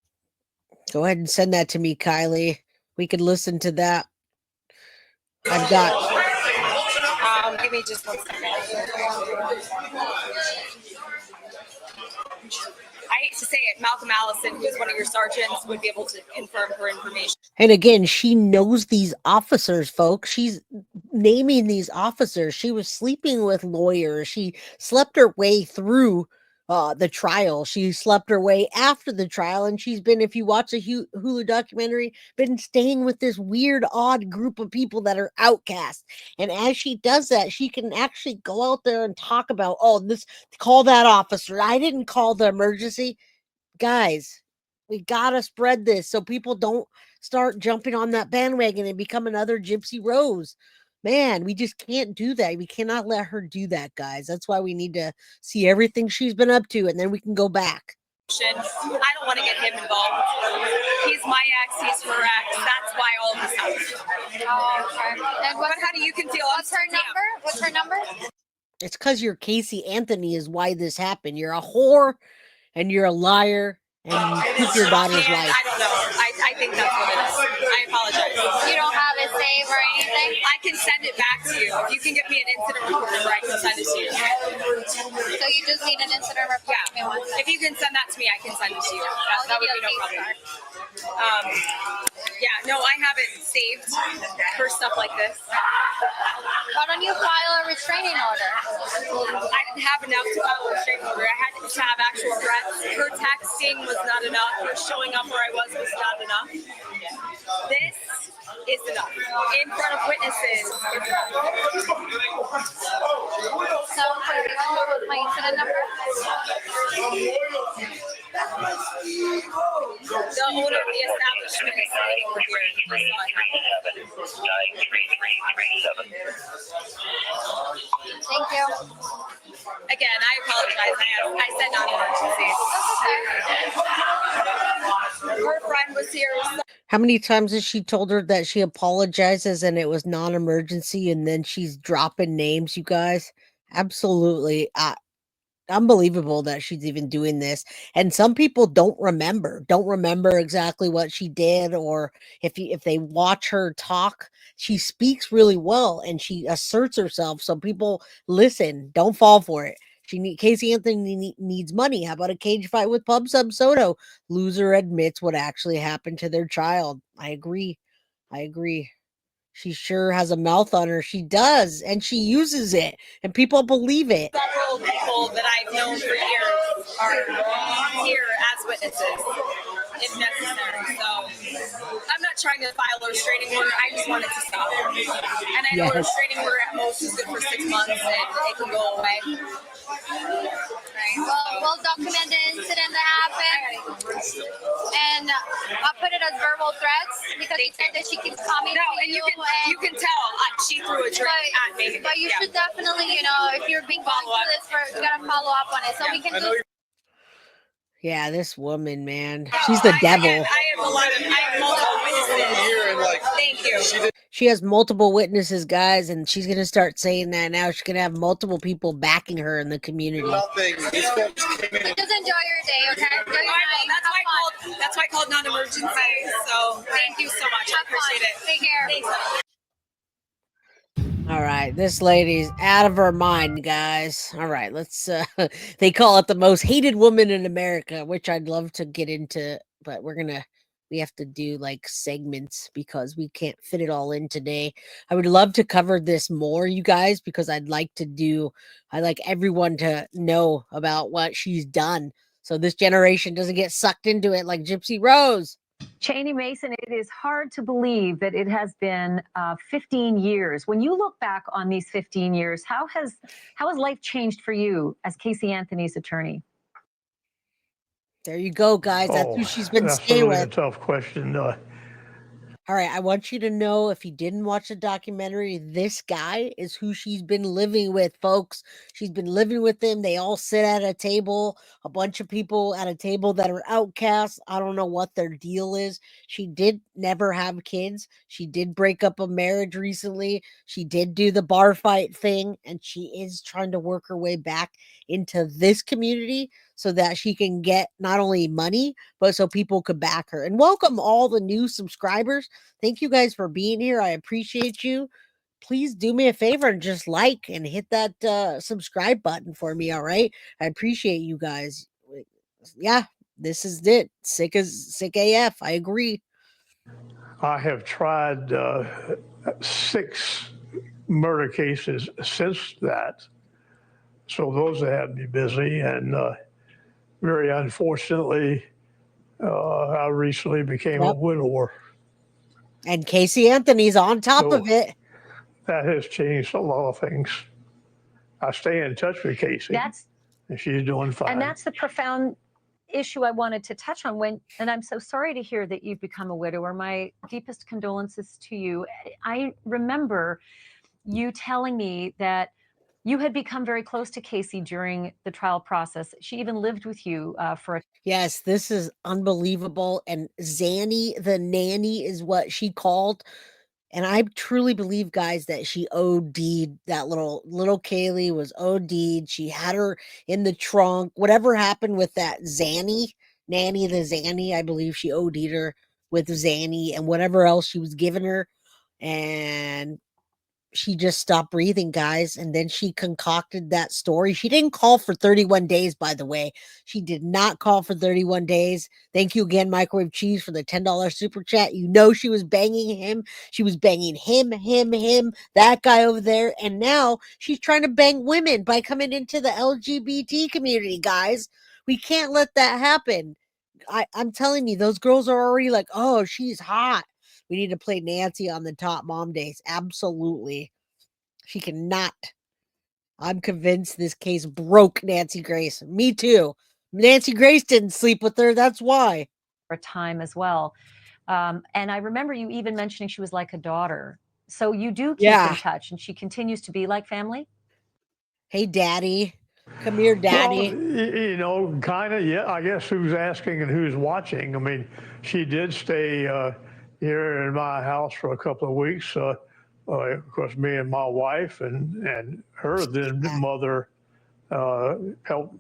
[SPEAKER 2] Go ahead and send that to me, Kylie. We could listen to that. I've got.
[SPEAKER 4] give me just 1 second. I hate to say it, Malcolm Allison, who's one of your sergeants, would be able to confirm her information.
[SPEAKER 2] And again, she knows these officers, folks. She's naming these officers. She was sleeping with lawyers. She slept her way through the trial. She slept her way after the trial. And she's been, if you watch the Hulu documentary, been staying with this weird, odd group of people that are outcasts. And as she does that, she can actually go out there and talk about, call that officer. I didn't call the emergency. Guys, we got to spread this so people don't start jumping on that bandwagon and become another Gypsy Rose. Man, we just can't do that. We cannot let her do that, guys. That's why we need to see everything she's been up to, and then we can go back.
[SPEAKER 4] I don't want to get him involved. He's my ex, he's her ex. That's why all this happens.
[SPEAKER 5] Oh, okay. And
[SPEAKER 4] But how do you feel?
[SPEAKER 5] what's her number? What's her number?
[SPEAKER 2] It's because you're Casey Anthony is why this happened. You're a whore, and you're a liar, and you took your daughter's life.
[SPEAKER 4] I don't know. I think that's what it is. I apologize.
[SPEAKER 5] You don't have it saved or anything?
[SPEAKER 4] I can send it back to you. If you can give me an incident report number, I can send it to you.
[SPEAKER 5] So you just need an incident report?
[SPEAKER 4] Yeah.
[SPEAKER 5] Give me 1 second.
[SPEAKER 4] If you can send that to me, I can send it to you. That would be no problem. Yeah, no, I have it saved for stuff like this.
[SPEAKER 5] Why don't you file a restraining order?
[SPEAKER 4] I didn't have enough to file a restraining order. I had to have actual threats. Her texting was not enough. Her showing up where I was not enough. This is enough. In front of witnesses.
[SPEAKER 5] So what's my incident number?
[SPEAKER 4] The owner of the establishment is sitting over here.
[SPEAKER 5] Thank you.
[SPEAKER 4] again, I apologize. I said non-emergency. Her friend was here.
[SPEAKER 2] How many times has she told her that she apologizes and it was non-emergency, and then she's dropping names, you guys? Absolutely. Unbelievable that she's even doing this. And some people don't remember exactly what she did, or if they watch her talk, she speaks really well and she asserts herself, so people listen. Don't fall for it. Casey Anthony needs money. How about a cage fight with Pub Sub Soto? Loser admits what actually happened to their child. I agree. She sure has a mouth on her. She does, and she uses it, and people believe it.
[SPEAKER 4] Several people that I've known for years are here as witnesses, if necessary. So I'm not trying to file a restraining order. I just want it to stop. And I know a restraining order at most is good for 6 months, and it can go away. Right.
[SPEAKER 5] We'll document the incident that happened, and I'll put it as verbal threats because she said that she keeps coming
[SPEAKER 4] No,
[SPEAKER 5] to
[SPEAKER 4] and you can tell she threw a drink at me.
[SPEAKER 5] But you should definitely, if you're being called for this, you gotta follow up on it. So we can do.
[SPEAKER 2] Yeah, this woman, man, she's the devil.
[SPEAKER 4] I have multiple witnesses. Thank you.
[SPEAKER 2] She has multiple witnesses, guys, and she's gonna start saying that now. She's gonna have multiple people backing her in the community.
[SPEAKER 6] Nothing. These folks came in.
[SPEAKER 5] Just enjoy your day, okay? Enjoy your night.
[SPEAKER 4] That's why I called non-emergency. So thank you so much. I appreciate it.
[SPEAKER 5] Take care.
[SPEAKER 4] Thanks.
[SPEAKER 2] All right, this lady's out of her mind, guys. All right, let's they call it the most hated woman in America, which I'd love to get into, but we have to do like segments because we can't fit it all in today. I would love to cover this more, you guys, because I like everyone to know about what she's done, so this generation doesn't get sucked into it like Gypsy Rose.
[SPEAKER 7] Cheney Mason, it is hard to believe that it has been 15 years. When you look back on these 15 years, how has life changed for you as Casey Anthony's attorney?
[SPEAKER 2] There you go, guys. That's who she's been
[SPEAKER 8] That's
[SPEAKER 2] staying
[SPEAKER 8] really
[SPEAKER 2] with.
[SPEAKER 8] a tough question.
[SPEAKER 2] All right, I want you to know, if you didn't watch the documentary, this guy is who she's been living with, folks. She's been living with him. They all sit at a table, a bunch of people at a table that are outcasts. I don't know what their deal is. She did never have kids. She did break up a marriage recently. She did do the bar fight thing, and she is trying to work her way back into this community so that she can get not only money, but so people could back her. And welcome all the new subscribers. Thank you guys for being here. I appreciate you. Please do me a favor and just like and hit that subscribe button for me. All right. I appreciate you guys. Yeah, this is it. Sick AF. I agree.
[SPEAKER 8] I have tried 6 murder cases since that. So those have had me busy, and very unfortunately, I recently became a widower.
[SPEAKER 2] And Casey Anthony's on top of it.
[SPEAKER 8] That has changed a lot of things. I stay in touch with Casey, and she's doing fine.
[SPEAKER 7] And that's the profound issue I wanted to touch on. And I'm so sorry to hear that you've become a widower. My deepest condolences to you. I remember you telling me that you had become very close to Casey during the trial process. She even lived with you for a.
[SPEAKER 2] Yes, this is unbelievable. And Zanny the nanny is what she called. And I truly believe, guys, that she OD'd. That little Kaylee was OD'd. She had her in the trunk. Whatever happened with that nanny the Zanny, I believe she OD'd her with Zanny and whatever else she was giving her. And she just stopped breathing, guys. And then she concocted that story. She didn't call for 31 days, by the way. She did not call for 31 days. Thank you again, Microwave Cheese, for the $10 super chat. You know she was banging him. She was banging him, that guy over there. And now she's trying to bang women by coming into the LGBT community, guys. We can't let that happen. I'm telling you, those girls are already like, oh, she's hot. We need to play Nancy on the Top Mom Days. Absolutely. She cannot. I'm convinced this case broke Nancy Grace. Me too. Nancy Grace didn't sleep with her. That's why.
[SPEAKER 7] For a time as well. And I remember you even mentioning she was like a daughter. So you do keep in touch, and she continues to be like family?
[SPEAKER 2] Hey, Daddy. Come here, Daddy.
[SPEAKER 8] Well, kind of, yeah. I guess who's asking and who's watching. I mean, she did stay here in my house for a couple of weeks. Of course, me and my wife and her then mother helped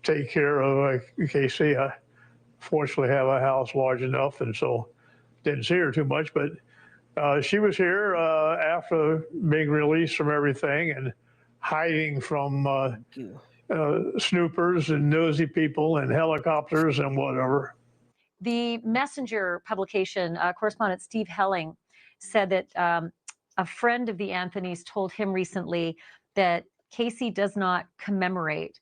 [SPEAKER 8] take care of Casey. I fortunately have a house large enough, and so didn't see her too much. But she was here after being released from everything and hiding from snoopers and nosy people and helicopters and whatever.
[SPEAKER 7] The Messenger publication correspondent Steve Helling said that a friend of the Anthonys told him recently that Casey does not commemorate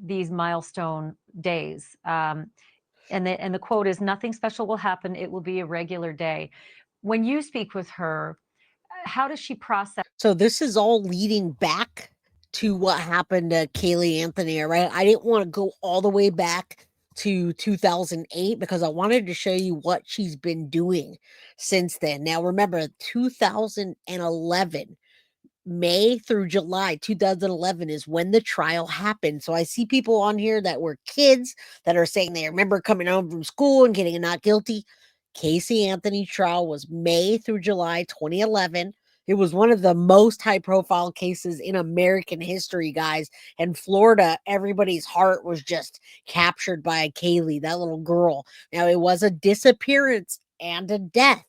[SPEAKER 7] these milestone days. And the quote is, "Nothing special will happen. It will be a regular day." When you speak with her, how does she process?
[SPEAKER 2] So this is all leading back to what happened to Kaylee Anthony, right? I didn't want to go all the way back to 2008 because I wanted to show you what she's been doing since then. Now, remember, 2011, May through July 2011 is when the trial happened. So I see people on here that were kids that are saying they remember coming home from school and getting a not guilty. Casey Anthony trial was May through July 2011. It was one of the most high profile cases in American history, guys. And Florida, everybody's heart was just captured by Kaylee, that little girl. Now, it was a disappearance and a death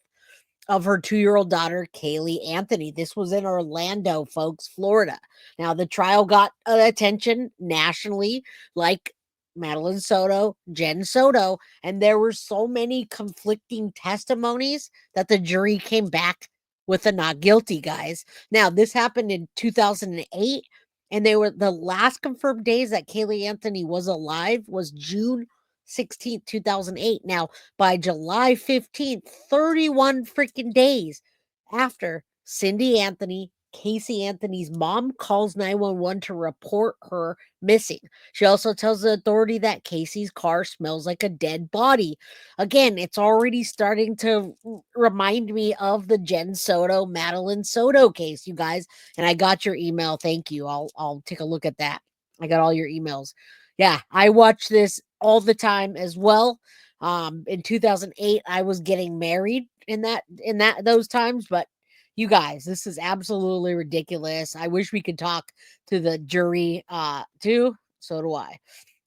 [SPEAKER 2] of her 2-year-old daughter, Kaylee Anthony. This was in Orlando, folks, Florida. Now, the trial got attention nationally, like Madeline Soto, Jen Soto, and there were so many conflicting testimonies that the jury came back with a not guilty, guys. Now, this happened in 2008, and they were the last confirmed days that Kaylee Anthony was alive was June 16th, 2008. Now, by July 15th, 31 freaking days after Cindy Anthony, Casey Anthony's mom calls 911 to report her missing. She also tells the authority that Casey's car smells like a dead body. Again, it's already starting to remind me of the Jen Soto, Madeline Soto case, you guys. And I got your email. Thank you. I'll take a look at that. I got all your emails. Yeah, I watch this all the time as well. In 2008, I was getting married in those times, but you guys, this is absolutely ridiculous. I wish we could talk to the jury too. So do I.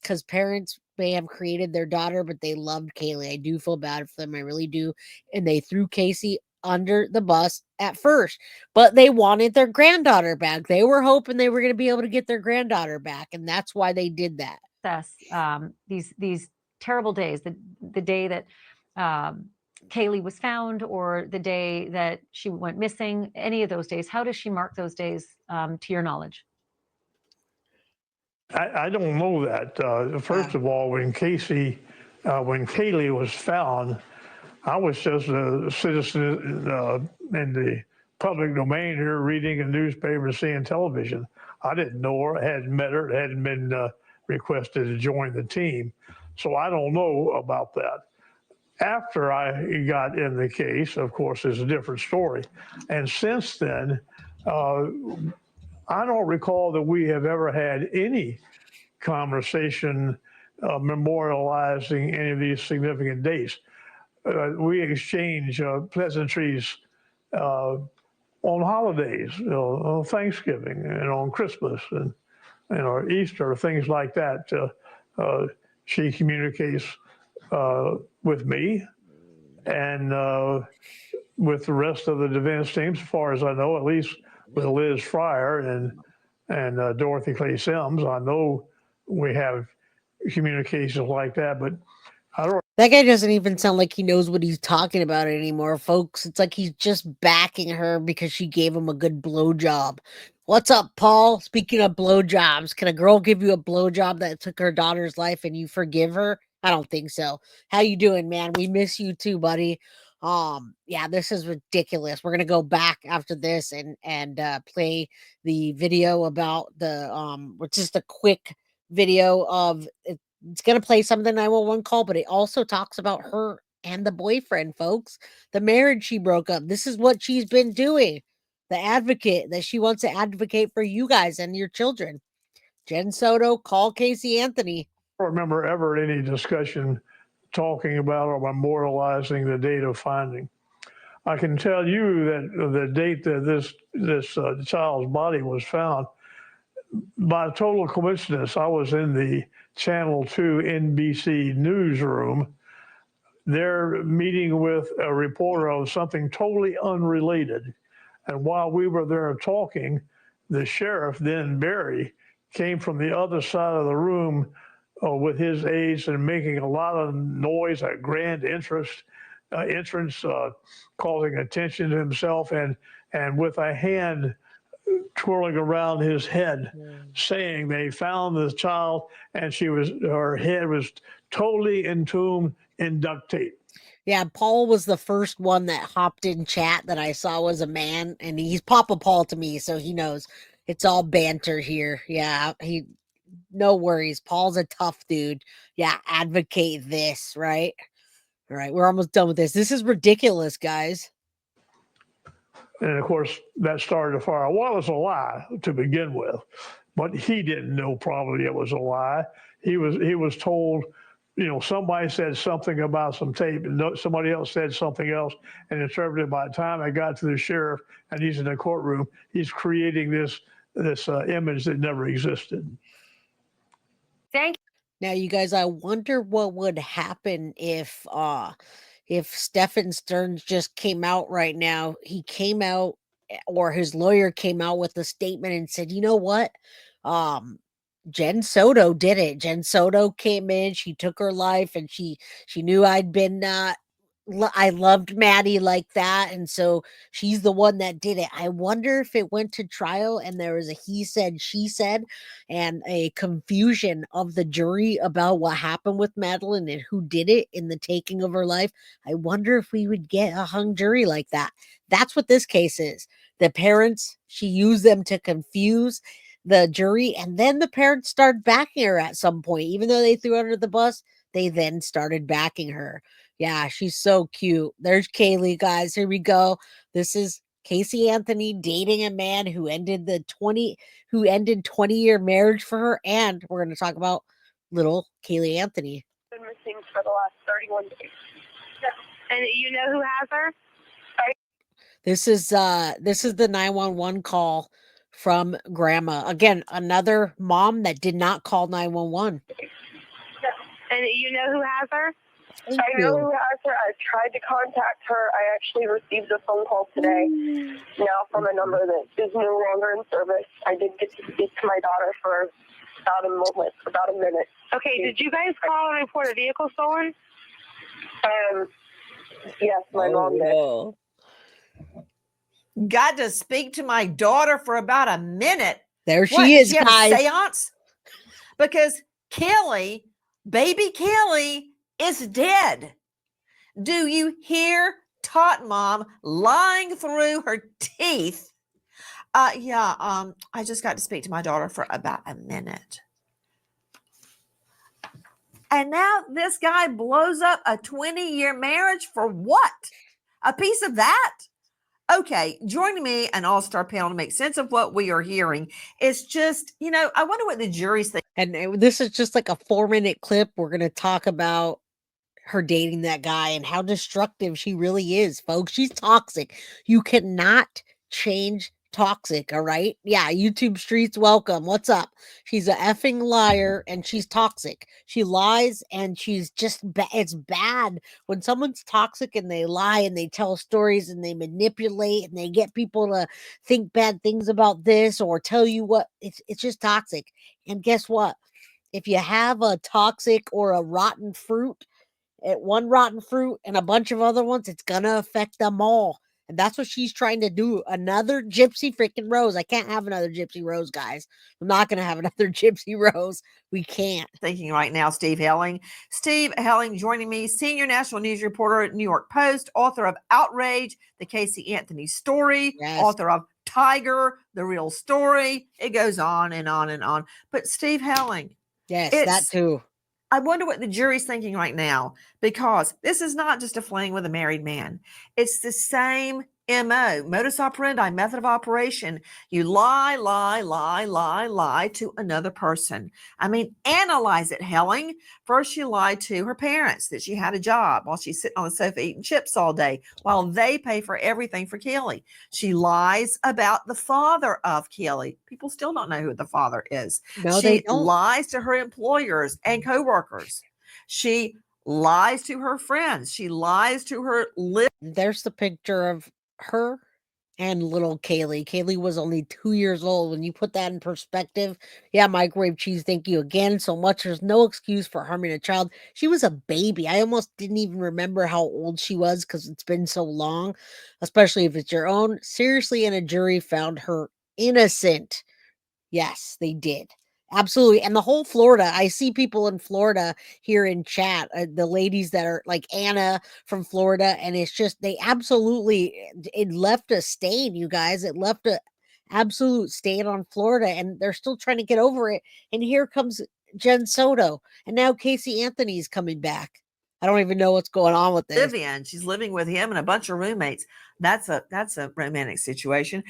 [SPEAKER 2] Because parents may have created their daughter, but they loved Kaylee. I do feel bad for them. I really do. And they threw Casey under the bus at first, but they wanted their granddaughter back. They were hoping they were going to be able to get their granddaughter back, and that's why they did that.
[SPEAKER 7] These terrible days, the day that Kaylee was found, or the day that she went missing, any of those days, how does she mark those days to your knowledge?
[SPEAKER 8] I don't know that. First of all, when Kaylee was found, I was just a citizen in the public domain here, reading a newspaper, seeing television. I didn't know her, hadn't met her, hadn't been requested to join the team. So I don't know about that. After I got in the case, of course, is a different story. And since then, I don't recall that we have ever had any conversation memorializing any of these significant dates. We exchange pleasantries on holidays, on Thanksgiving and on Christmas and Easter, things like that. She communicates with me and with the rest of the defense teams, as far as I know, at least with Liz Fryer and Dorothy Clay Sims. I know we have communications like that, but I don't.
[SPEAKER 2] That guy doesn't even sound like he knows what he's talking about anymore, folks. It's like he's just backing her because she gave him a good blowjob. What's up, Paul? Speaking of blowjobs, can a girl give you a blowjob that took her daughter's life and you forgive her? I don't think so. How you doing, man? We miss you too, buddy. Yeah, this is ridiculous. We're gonna go back after this and play the video about just a quick video of it. It's going to play some of the 911 call, but it also talks about her and the boyfriend, folks. The marriage she broke up. This is what she's been doing. The advocate that she wants to advocate for you guys and your children. Jen Soto, call Casey Anthony.
[SPEAKER 8] I don't remember ever any discussion talking about or memorializing the date of finding. I can tell you that the date that this child's body was found, by total coincidence, I was in the Channel 2 NBC newsroom. They're meeting with a reporter on something totally unrelated. And while we were there talking, the sheriff, then Barry, came from the other side of the room with his aides and making a lot of noise, a grand entrance, causing attention to himself, and with a hand twirling around his head, saying they found the child and her head was totally entombed in duct tape.
[SPEAKER 2] Yeah, Paul was the first one that hopped in chat that I saw was a man, and he's Papa Paul to me, so he knows it's all banter here. Yeah, no worries. Paul's a tough dude. Yeah, advocate this, right? All right, we're almost done with this. This is ridiculous, guys.
[SPEAKER 8] And of course, that started a fire. Well, it was a lie to begin with, but he didn't know probably it was a lie. He was told, somebody said something about some tape, and somebody else said something else, and interpreted. By the time I got to the sheriff and he's in the courtroom, he's creating this image that never existed.
[SPEAKER 3] Thank
[SPEAKER 2] Now, you guys, I wonder what would happen if Stephen Stearns just came out right now. He came out, or his lawyer came out with a statement and said, you know what? Jen Soto did it. Jen Soto came in, she took her life, and she knew I'd been I loved Maddie like that, and so she's the one that did it. I wonder if it went to trial and there was a he said, she said, and a confusion of the jury about what happened with Madeline and who did it in the taking of her life. I wonder if we would get a hung jury like that. That's what this case is. The parents, she used them to confuse the jury, and then the parents started backing her at some point. Even though they threw her under the bus, they then started backing her. Yeah, she's so cute. There's Kaylee, guys. Here we go. This is Casey Anthony dating a man who ended 20-year marriage for her, and we're going to talk about little Kaylee Anthony.
[SPEAKER 9] Been missing for the last 31 days. And you know who has her?
[SPEAKER 2] This is the 911 call from grandma. Again, another mom that did not call 911.
[SPEAKER 9] And you know who has her?
[SPEAKER 2] Thank
[SPEAKER 6] I know who has her. I tried to contact her. I actually received a phone call today now from a number that is no longer in service. I did get to speak to my daughter for about a minute.
[SPEAKER 9] Okay, did you guys call and report a vehicle stolen?
[SPEAKER 6] Yes, my mom did.
[SPEAKER 2] Whoa.
[SPEAKER 10] Got to speak to my daughter for about a minute.
[SPEAKER 2] There she
[SPEAKER 10] What,
[SPEAKER 2] is,
[SPEAKER 10] did she have
[SPEAKER 2] guys.
[SPEAKER 10] a seance? Because Kelly, baby Kelly, is dead. Do you hear Tot Mom lying through her teeth? I just got to speak to my daughter for about a minute. And now this guy blows up a 20-year marriage for what? A piece of that? Okay, joining me, an all-star panel to make sense of what we are hearing is just, I wonder what the jury's thinking.
[SPEAKER 2] And this is just like a 4-minute clip. We're going to talk about her dating that guy and how destructive she really is, folks. She's toxic. You cannot change toxic, all right? Yeah, YouTube streets, welcome. What's up? She's a effing liar and she's toxic. She lies and she's just it's bad when someone's toxic and they lie and they tell stories and they manipulate and they get people to think bad things about this or tell you what. It's just toxic. And guess what? If you have a toxic or a rotten fruit, one rotten fruit and a bunch of other ones, it's gonna affect them all. And that's what she's trying to do. Another Gypsy freaking Rose. I can't have another Gypsy Rose, guys. I'm not gonna have another Gypsy Rose. We can't.
[SPEAKER 10] Thinking right now, Steve Helling. Steve Helling joining me, senior national news reporter at New York Post, author of Outrage, the Casey Anthony story,
[SPEAKER 2] Yes.
[SPEAKER 10] author of Tiger, the real story. It goes on and on and on. But Steve Helling.
[SPEAKER 2] Yes, that too.
[SPEAKER 10] I wonder what the jury's thinking right now, because this is not just a fling with a married man. It's the same MO, modus operandi, method of operation. You lie to another person. I mean, analyze it, Helen. First, she lied to her parents that she had a job while she's sitting on the sofa eating chips all day while they pay for everything for Kelly. She lies about the father of Kelly. People still don't know who the father is.
[SPEAKER 2] No, they
[SPEAKER 10] She
[SPEAKER 2] don't.
[SPEAKER 10] lies to her employers and coworkers. She lies to her friends. She lies to her
[SPEAKER 2] There's the picture of her and little Kaylee. Kaylee was only 2 years old. When you put that in perspective, yeah, microwave cheese, thank you again so much. There's no excuse for harming a child. She was a baby. I almost didn't even remember how old she was because it's been so long, especially if it's your own. Seriously, and a jury found her innocent. Yes, they did. Absolutely. And the whole Florida, I see people in Florida here in chat, the ladies that are like Anna from Florida, and it's just they absolutely it left a stain, you guys. It left a absolute stain on Florida, and they're still trying to get over it. And here comes Jen Soto, and now Casey Anthony's coming back. I don't even know what's going on with this.
[SPEAKER 10] Vivian. She's living with him and a bunch of roommates. That's a romantic situation.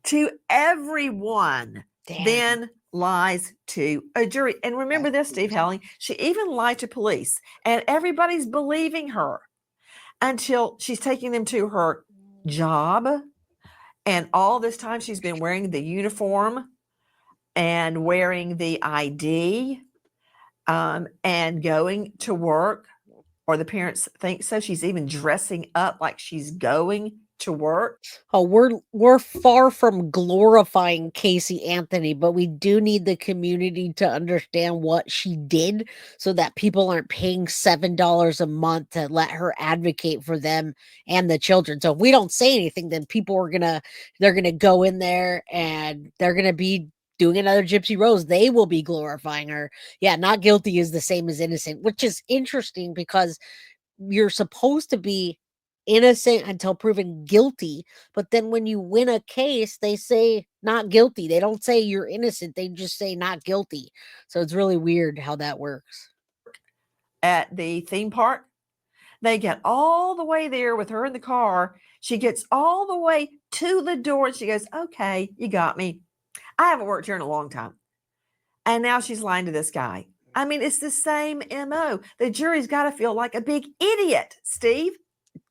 [SPEAKER 10] To everyone, then lies to a jury. And remember this, Steve Helling, she even lied to police, and everybody's believing her until she's taking them to her job. And all this time she's been wearing the uniform and wearing the ID and going to work, or the parents think so. She's even dressing up like she's going to work.
[SPEAKER 2] Oh, we're far from glorifying Casey Anthony, but we do need the community to understand what she did so that people aren't paying $7 a month to let her advocate for them and the children. So if we don't say anything, then people are they're gonna go in there and they're gonna be doing another Gypsy Rose. They will be glorifying her. Yeah, not guilty is the same as innocent, which is interesting because you're supposed to be innocent until proven guilty, but then when you win a case they say not guilty. They don't say you're innocent, they just say not guilty. So it's really weird how that works.
[SPEAKER 10] At the theme park, they get all the way there with her in the car. She gets all the way to the door and she goes, okay, you got me. I haven't worked here in a long time. And now she's lying to this guy. I mean, it's the same MO. The jury's got to feel like a big idiot, Steve.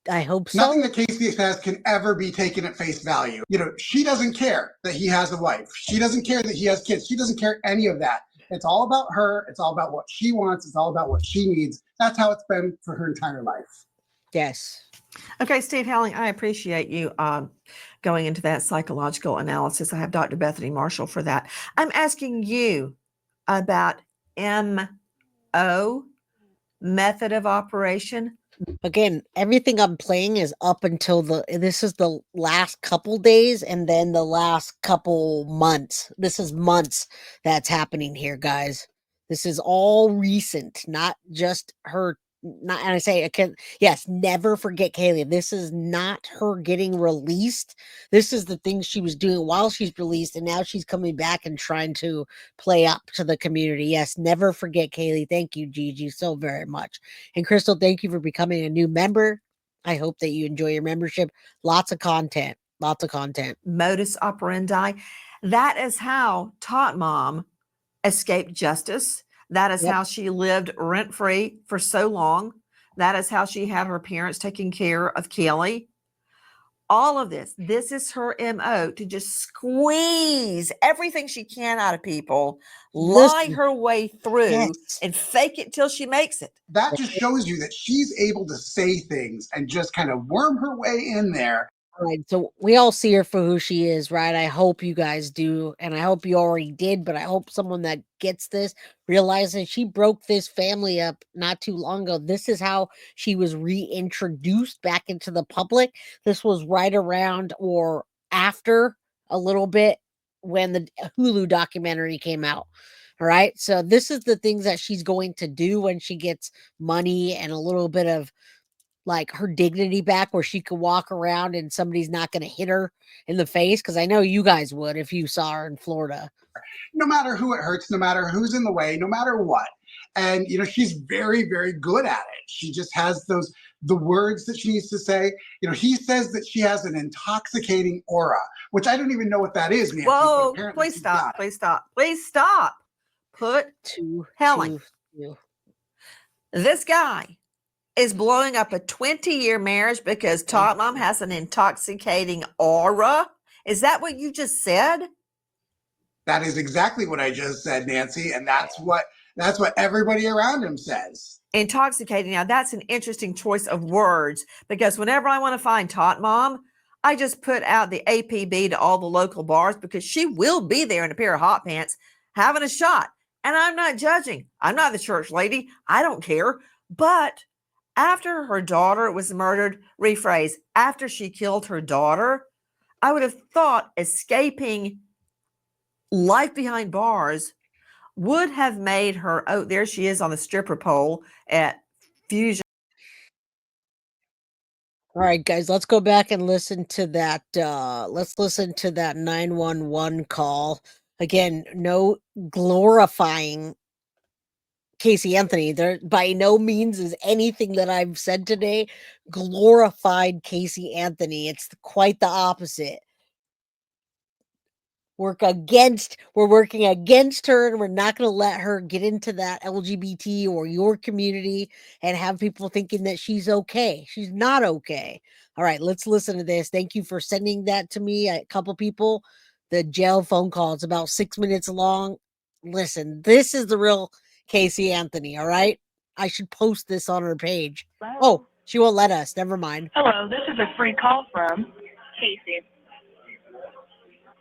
[SPEAKER 2] I hope so.
[SPEAKER 11] Nothing that Casey says can ever be taken at face value. You know, she doesn't care that he has a wife. She doesn't care that he has kids. She doesn't care any of that. It's all about her. It's all about what she wants. It's all about what she needs. That's how it's been for her entire life.
[SPEAKER 2] Yes.
[SPEAKER 10] Okay, Steve Helling, I appreciate you going into that psychological analysis. I have Dr. Bethany Marshall for that. I'm asking you about MO, method of operation.
[SPEAKER 2] Again, everything I'm playing is up until this is the last couple days and then the last couple months. This is months that's happening here, guys. This is all recent, not just her. Not, and I say, yes, never forget Kaylee. This is not her getting released. This is the things she was doing while she's released, and now she's coming back and trying to play up to the community. Yes, never forget Kaylee. Thank you, Gigi, so very much. And Crystal, thank you for becoming a new member. I hope that you enjoy your membership. Lots of content. Lots of content.
[SPEAKER 10] Modus operandi. That is how Tot Mom escaped justice. That is how she lived rent-free for so long. That is how she had her parents taking care of Kelly. All of this is her MO, to just squeeze everything she can out of people, lie her way through, and fake it till she makes it.
[SPEAKER 11] That just shows you that she's able to say things and just kind of worm her way in there.
[SPEAKER 2] Right, so we all see her for who she is, right? I hope you guys do, and I hope you already did, but I hope someone that gets this realizes she broke this family up not too long ago. This is how she was reintroduced back into the public. This was right around or after a little bit when the Hulu documentary came out. All right, so this is the things that she's going to do when she gets money and a little bit of like her dignity back, where she could walk around and somebody's not going to hit her in the face. Because I know you guys would if you saw her in Florida.
[SPEAKER 11] No matter who it hurts, no matter who's in the way, no matter what. And, you know, she's very, very good at it. She just has those the words that she needs to say. He says that she has an intoxicating aura, which I don't even know what that is, Nancy.
[SPEAKER 10] Whoa,
[SPEAKER 11] but apparently
[SPEAKER 10] please
[SPEAKER 11] she's
[SPEAKER 10] stop.
[SPEAKER 11] got it.
[SPEAKER 10] Please stop. Please stop. Put Helen. This guy is blowing up a 20-year marriage because Tot Mom has an intoxicating aura. Is that what you just said?
[SPEAKER 11] That is exactly what I just said, Nancy, and that's what everybody around him says.
[SPEAKER 10] Intoxicating. Now that's an interesting choice of words, because whenever I want to find Tot Mom, I just put out the APB to all the local bars, because she will be there in a pair of hot pants having a shot. And I'm not judging. I'm not the church lady. I don't care. But after her daughter was murdered, rephrase, after she killed her daughter, I would have thought escaping life behind bars would have made her, oh, there she is on the stripper pole at Fusion.
[SPEAKER 2] All right, guys, let's go back and listen to that. Let's listen to that 911 call. Again, no glorifying Casey Anthony. There by no means is anything that I've said today glorified Casey Anthony. It's quite the opposite. We're working against her, and we're not going to let her get into that LGBT or your community and have people thinking that she's okay. She's not okay. All right, let's listen to this. Thank you for sending that to me. A couple people, the jail phone call, it's about 6 minutes long. Listen, this is the real Casey Anthony. All right, I should post this on her page.
[SPEAKER 12] Hello?
[SPEAKER 2] Oh, she won't let us. Never mind.
[SPEAKER 12] Hello, this is a free call from Casey.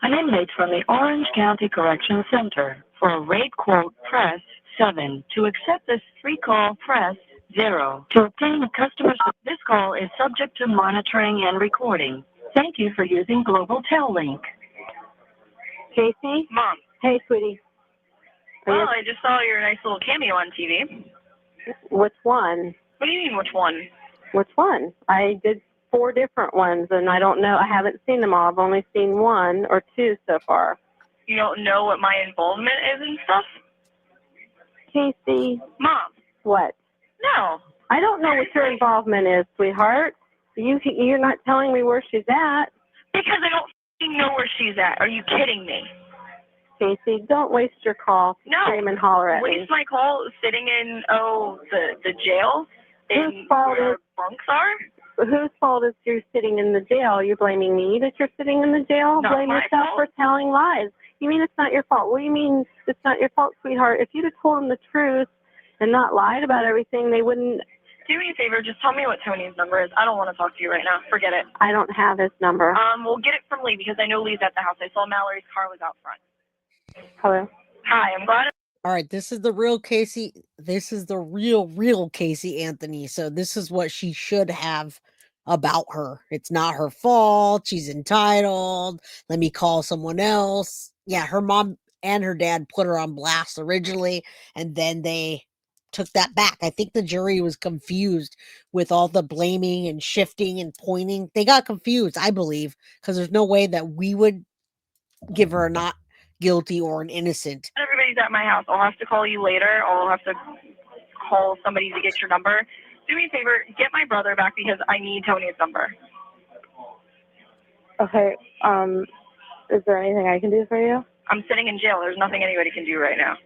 [SPEAKER 12] An inmate from the Orange County Correctional Center. For a rate quote, press 7. To accept this free call, press 0. To obtain a customer this call is subject to monitoring and recording. Thank you for using Global Tel Link.
[SPEAKER 9] Casey?
[SPEAKER 12] Mom.
[SPEAKER 9] Hey, sweetie.
[SPEAKER 12] Well, I just saw your nice little cameo on TV.
[SPEAKER 9] Which one?
[SPEAKER 12] What do you mean, which one?
[SPEAKER 9] Which one? I did 4 different ones, and I don't know. I haven't seen them all. I've only seen 1 or 2 so far.
[SPEAKER 12] You don't know what my involvement is and stuff?
[SPEAKER 9] Casey?
[SPEAKER 12] Mom.
[SPEAKER 9] What?
[SPEAKER 12] No.
[SPEAKER 9] I don't know what your involvement is, sweetheart. You're not telling me where she's at.
[SPEAKER 12] Because I don't f***ing know where she's at. Are you kidding me?
[SPEAKER 9] Casey, don't waste your call to scream and holler at me.
[SPEAKER 12] Waste my call sitting in, the jail in where bunks are?
[SPEAKER 9] Whose fault is you're sitting in the jail? You're blaming me that you're sitting in the jail?
[SPEAKER 12] Not
[SPEAKER 9] Blame
[SPEAKER 12] my
[SPEAKER 9] yourself
[SPEAKER 12] fault.
[SPEAKER 9] for telling lies. You mean it's not your fault? What do you mean it's not your fault, sweetheart? If you'd have told them the truth and not lied about everything, they wouldn't.
[SPEAKER 12] Do me a favor, just tell me what Tony's number is. I don't want to talk to you right now. Forget it.
[SPEAKER 9] I don't have his number.
[SPEAKER 12] We'll get it from Lee because I know Lee's at the house. I saw Mallory's car was out front.
[SPEAKER 9] Hello?
[SPEAKER 12] Hi, I'm glad.
[SPEAKER 2] All right, this is the real Casey. This is the real Casey Anthony. So this is what she should have about her. It's not her fault. She's entitled. Let me call someone else. Yeah, her mom and her dad put her on blast originally, and then they took that back. I think the jury was confused with all the blaming and shifting and pointing. They got confused, I believe, because there's no way that we would give her a not guilty or an innocent.
[SPEAKER 12] Everybody's at my house. I'll have to call you later. I'll have to call somebody to get your number. Do me a favor, get my brother back because I need Tony's number.
[SPEAKER 9] Okay, is there anything I can do for you?
[SPEAKER 12] I'm sitting in jail. There's nothing anybody can do right now.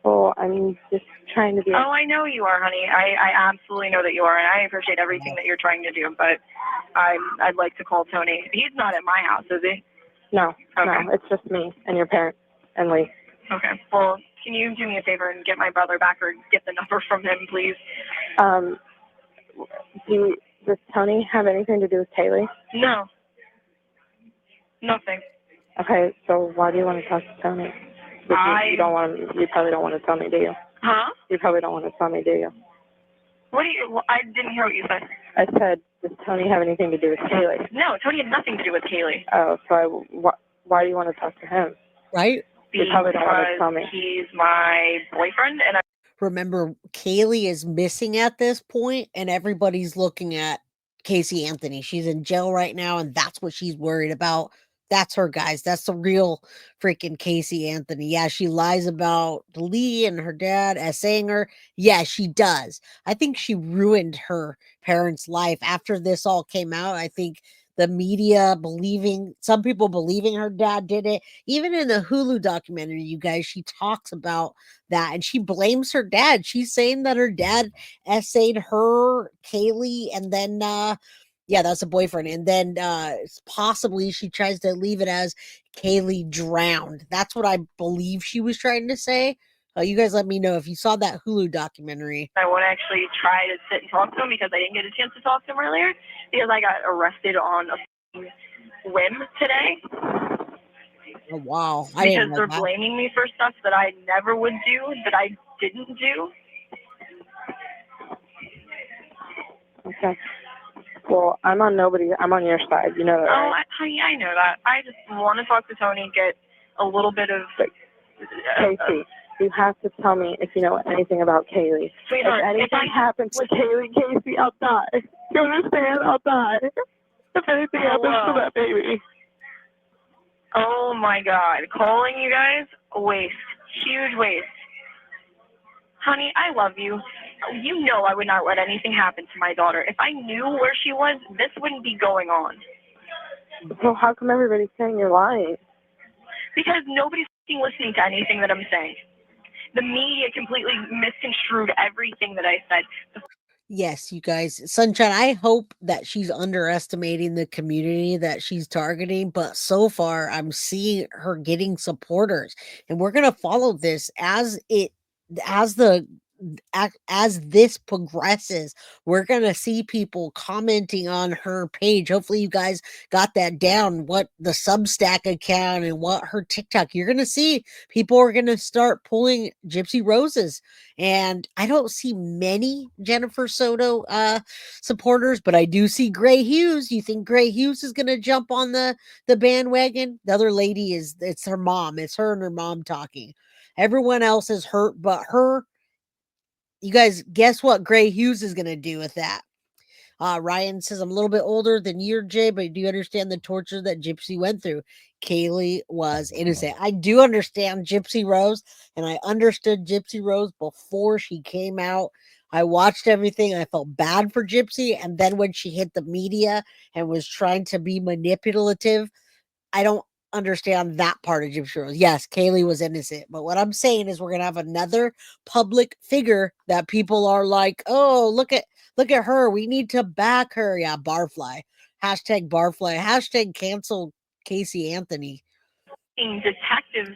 [SPEAKER 9] Well, I'm just trying to be.
[SPEAKER 12] Oh, I know you are, honey. I absolutely know that you are, and I appreciate everything that you're trying to do, but I'd like to call Tony. He's not at my house, is he?
[SPEAKER 9] No,
[SPEAKER 12] Okay.
[SPEAKER 9] no, it's just me and your parents and Lee.
[SPEAKER 12] Okay. Well, can you do me a favor and get my brother back or get the number from him, please?
[SPEAKER 9] Does Tony have anything to do with Kaylee?
[SPEAKER 12] No. Nothing.
[SPEAKER 9] Okay, so why do you want to talk to Tony? You probably don't want to tell me, do you?
[SPEAKER 12] Huh?
[SPEAKER 9] You probably don't want to tell me, do you?
[SPEAKER 12] What do you? I didn't hear what you said.
[SPEAKER 9] I said, does Tony have anything to do with Kaylee?
[SPEAKER 12] No, Tony had nothing to do with Kaylee.
[SPEAKER 9] Oh, so why do you want to talk to him?
[SPEAKER 2] Right?
[SPEAKER 9] You probably don't want to tell me.
[SPEAKER 12] He's my boyfriend, and
[SPEAKER 2] Remember, Kaylee is missing at this point, and everybody's looking at Casey Anthony. She's in jail right now, and that's what she's worried about. That's her, guys. That's the real freaking Casey Anthony. Yeah, she lies about Lee and her dad essaying her. Yeah, she does. I think she ruined her parents' life after this all came out. I think the media some people believing her dad did it. Even in the Hulu documentary, you guys, she talks about that and she blames her dad. She's saying that her dad essayed her, Kaylee, and then yeah, that's a boyfriend. And then possibly she tries to leave it as Kaylee drowned. That's what I believe she was trying to say. You guys let me know if you saw that Hulu documentary.
[SPEAKER 13] I won't actually try to sit and talk to him because I didn't get a chance to talk to him earlier because I got arrested on a whim today.
[SPEAKER 2] Oh, wow. I didn't
[SPEAKER 13] Because
[SPEAKER 2] know
[SPEAKER 13] they're
[SPEAKER 2] that.
[SPEAKER 13] blaming me for stuff that I never would do, that I didn't do.
[SPEAKER 9] Okay. Well, I'm on your side. You know that,
[SPEAKER 13] Oh,
[SPEAKER 9] right?
[SPEAKER 13] I know that. I just want to talk to Tony, get a little bit of...
[SPEAKER 9] Casey, you have to tell me if you know anything about Kaylee.
[SPEAKER 13] Sweetheart,
[SPEAKER 9] if anything happens to Kaylee, Casey, I'll die. You understand? I'll die. If anything happens to that baby.
[SPEAKER 13] Oh my God. Calling you guys, waste. Huge waste. Honey, I love you. You know I would not let anything happen to my daughter. If I knew where she was, this wouldn't be going on.
[SPEAKER 9] Well, how come everybody's saying you're lying?
[SPEAKER 13] Because nobody's listening to anything that I'm saying. The media completely misconstrued everything that I said.
[SPEAKER 2] Yes, you guys. Sunshine, I hope that she's underestimating the community that she's targeting, but so far I'm seeing her getting supporters. And we're going to follow this as this progresses. We're going to see people commenting on her page. Hopefully you guys got that down, what the Substack account and what her TikTok. You're going to see people are going to start pulling Gypsy Roses. And I don't see many Jennifer Soto supporters, but I do see Gray Hughes. You think Gray Hughes is going to jump on the bandwagon? The other lady it's her mom. It's her and her mom talking. Everyone else is hurt but her. You guys, guess what Gray Hughes is going to do with that? Ryan says, I'm a little bit older than you, Jay, but do you understand the torture that Gypsy went through? Kaylee was innocent. I do understand Gypsy Rose, and I understood Gypsy Rose before she came out. I watched everything. I felt bad for Gypsy. And then when she hit the media and was trying to be manipulative, I don't understand that part of Gypsy Rose. Yes, Kaylee was innocent, but what I'm saying is we're gonna have another public figure that people are like, oh, look at her. We need to back her. Yeah, barfly. Hashtag barfly. Hashtag cancel Casey Anthony.
[SPEAKER 13] Detectives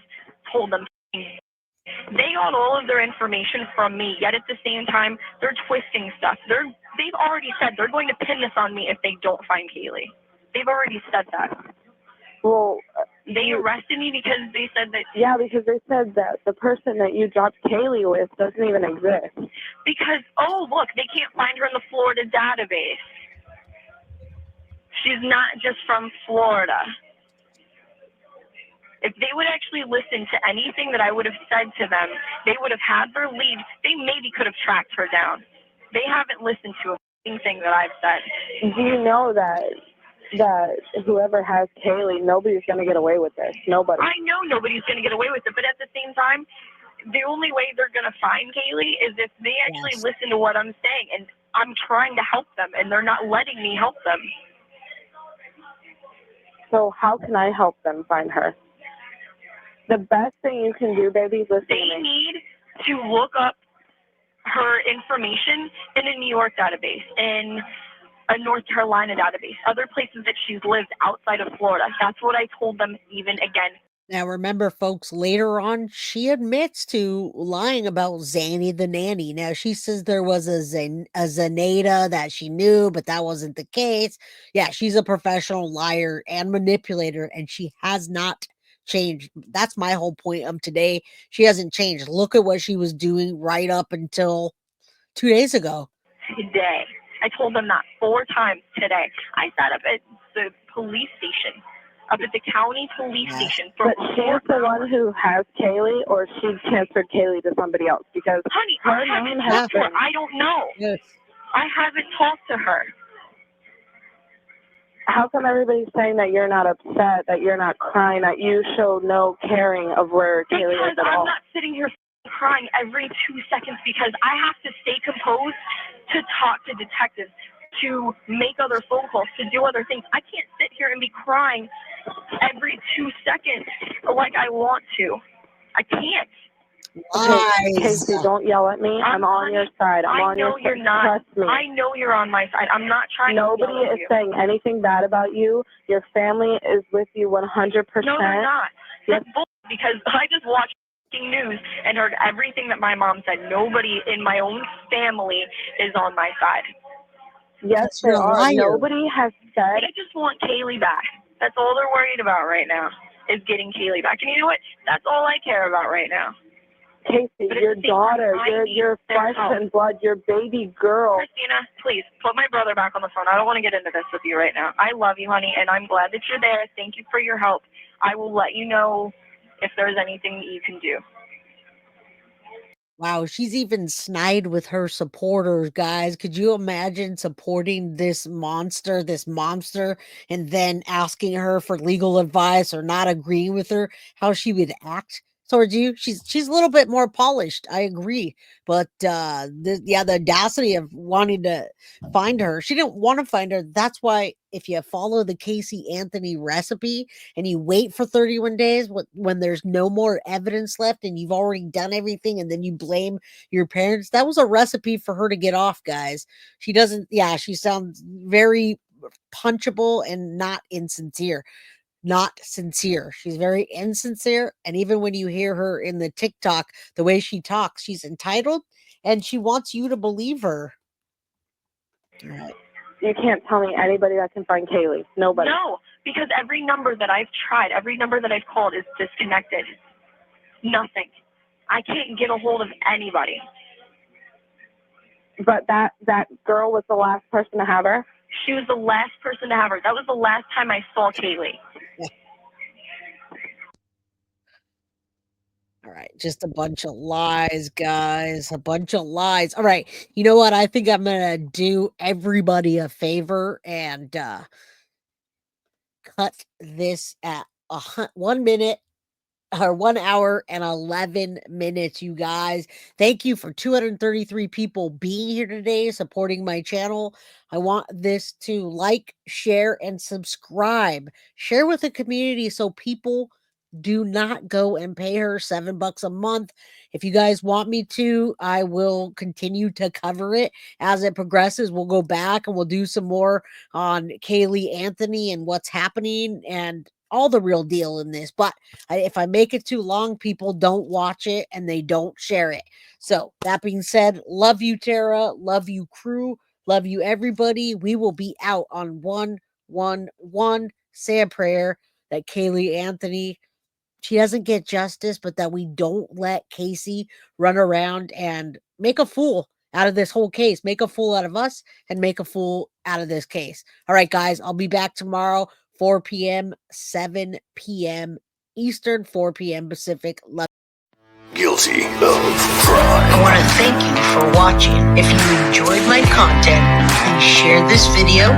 [SPEAKER 13] told them they got all of their information from me, yet at the same time, they're twisting stuff. They've already said they're going to pin this on me if they don't find Kaylee. They've already said that.
[SPEAKER 9] Well,
[SPEAKER 13] they arrested me because they said that...
[SPEAKER 9] Yeah, because they said that the person that you dropped Kaylee with doesn't even exist.
[SPEAKER 13] Because, oh, look, they can't find her in the Florida database. She's not just from Florida. If they would actually listen to anything that I would have said to them, they would have had her leave. They maybe could have tracked her down. They haven't listened to a thing that I've said.
[SPEAKER 9] Do you know that whoever has Kaylee, nobody's going to get away with this? Nobody.
[SPEAKER 13] I know nobody's going to get away with it, but at the same time, the only way they're going to find Kaylee is if they actually listen to what I'm saying, and I'm trying to help them, and they're not letting me help them.
[SPEAKER 9] So how can I help them find her? The best thing you can do, baby, is listen to me.
[SPEAKER 13] They need to look up her information in a New York database, in a North Carolina database, other places that she's lived outside of Florida. That's what I told them even again.
[SPEAKER 2] Now, remember, folks, later on, she admits to lying about Zanny the nanny. Now, she says there was a Zaneta that she knew, but that wasn't the case. Yeah, she's a professional liar and manipulator, and she has not changed. That's my whole point of today. She hasn't changed. Look at what she was doing right up until 2 days ago.
[SPEAKER 13] Today. I told them that 4 times today. I sat up at the police station, up at the county police station.
[SPEAKER 9] But she's the one who has Kaylee, or she transferred Kaylee to somebody else? Because
[SPEAKER 13] honey, I haven't talked to her. I don't know.
[SPEAKER 2] Yes.
[SPEAKER 13] I haven't talked to her.
[SPEAKER 9] How come everybody's saying that you're not upset, that you're not crying, that you show no caring of where Kaylee is
[SPEAKER 13] Because
[SPEAKER 9] at
[SPEAKER 13] I'm
[SPEAKER 9] all?
[SPEAKER 13] not sitting here crying every 2 seconds because I have to stay composed to talk to detectives, to make other phone calls, to do other things. I can't sit here and be crying every 2 seconds like I want to. I can't.
[SPEAKER 9] Okay, Casey, don't yell at me. I'm on your side. I'm on your side.
[SPEAKER 13] I know you're not.
[SPEAKER 9] Trust me.
[SPEAKER 13] I know you're on my side. I'm not trying
[SPEAKER 9] Nobody
[SPEAKER 13] to yell at
[SPEAKER 9] is
[SPEAKER 13] you.
[SPEAKER 9] saying anything bad about you. Your family is with you 100%.
[SPEAKER 13] No, they're not. That's bull because I just watched news and heard everything that my mom said. Nobody in my own family is on my side.
[SPEAKER 9] Yes, they are. Nobody has said.
[SPEAKER 13] They just want Kaylee back. That's all they're worried about right now is getting Kaylee back. And you know what? That's all I care about right now.
[SPEAKER 9] Casey, your daughter, your flesh and blood, your baby girl.
[SPEAKER 13] Christina, please put my brother back on the phone. I don't want to get into this with you right now. I love you, honey, and I'm glad that you're there. Thank you for your help. I will let you know if there's anything that you can do.
[SPEAKER 2] Wow, she's even snide with her supporters, guys. Could you imagine supporting this MOMster, and then asking her for legal advice or not agreeing with her, how she would act towards you? She's a little bit more polished, I agree. But the audacity of wanting to find her. She didn't want to find her. That's why if you follow the Casey Anthony recipe and you wait for 31 days when there's no more evidence left and you've already done everything and then you blame your parents, that was a recipe for her to get off, guys. She sounds very punchable and not insincere. Not sincere. She's very insincere. And even when you hear her in the TikTok, the way she talks, she's entitled and she wants you to believe her. All right.
[SPEAKER 9] You can't tell me anybody that can find Kaylee. Nobody.
[SPEAKER 13] No, because every number that I've tried, every number that I've called is disconnected. Nothing. I can't get a hold of anybody.
[SPEAKER 9] But that girl was the last person to have her?
[SPEAKER 13] She was the last person to have her. That was the last time I saw Kaylee.
[SPEAKER 2] All right, just a bunch of lies, guys. A bunch of lies. All right, you know what? I think I'm gonna do everybody a favor and cut this at 1 minute or 1 hour and 11 minutes, you guys. Thank you for 233 people being here today, supporting my channel. I want this to like, share, and subscribe. Share with the community so people do not go and pay her $7 a month. If you guys want me to, I will continue to cover it as it progresses. We'll go back and we'll do some more on Kaylee Anthony and what's happening and all the real deal in this. But if I make it too long, people don't watch it and they don't share it. So that being said, love you, Tara. Love you, crew. Love you, everybody. We will be out on 1-1-1. Say a prayer that Kaylee Anthony, she doesn't get justice, but that we don't let Casey run around and make a fool out of this whole case, make a fool out of us and make a fool out of this case. All right, guys, I'll be back tomorrow, 4 p.m., 7 p.m. Eastern, 4 p.m. Pacific. Love.
[SPEAKER 1] Guilty of crime.
[SPEAKER 2] I want to thank you for watching. If you enjoyed my content, please share this video,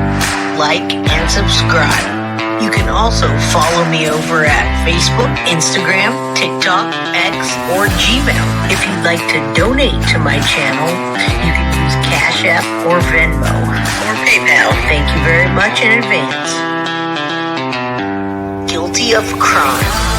[SPEAKER 2] like, and subscribe. You can also follow me over at Facebook, Instagram, TikTok, X, or Gmail. If you'd like to donate to my channel, you can use Cash App or Venmo or PayPal. Thank you very much in advance. Guilty of crime.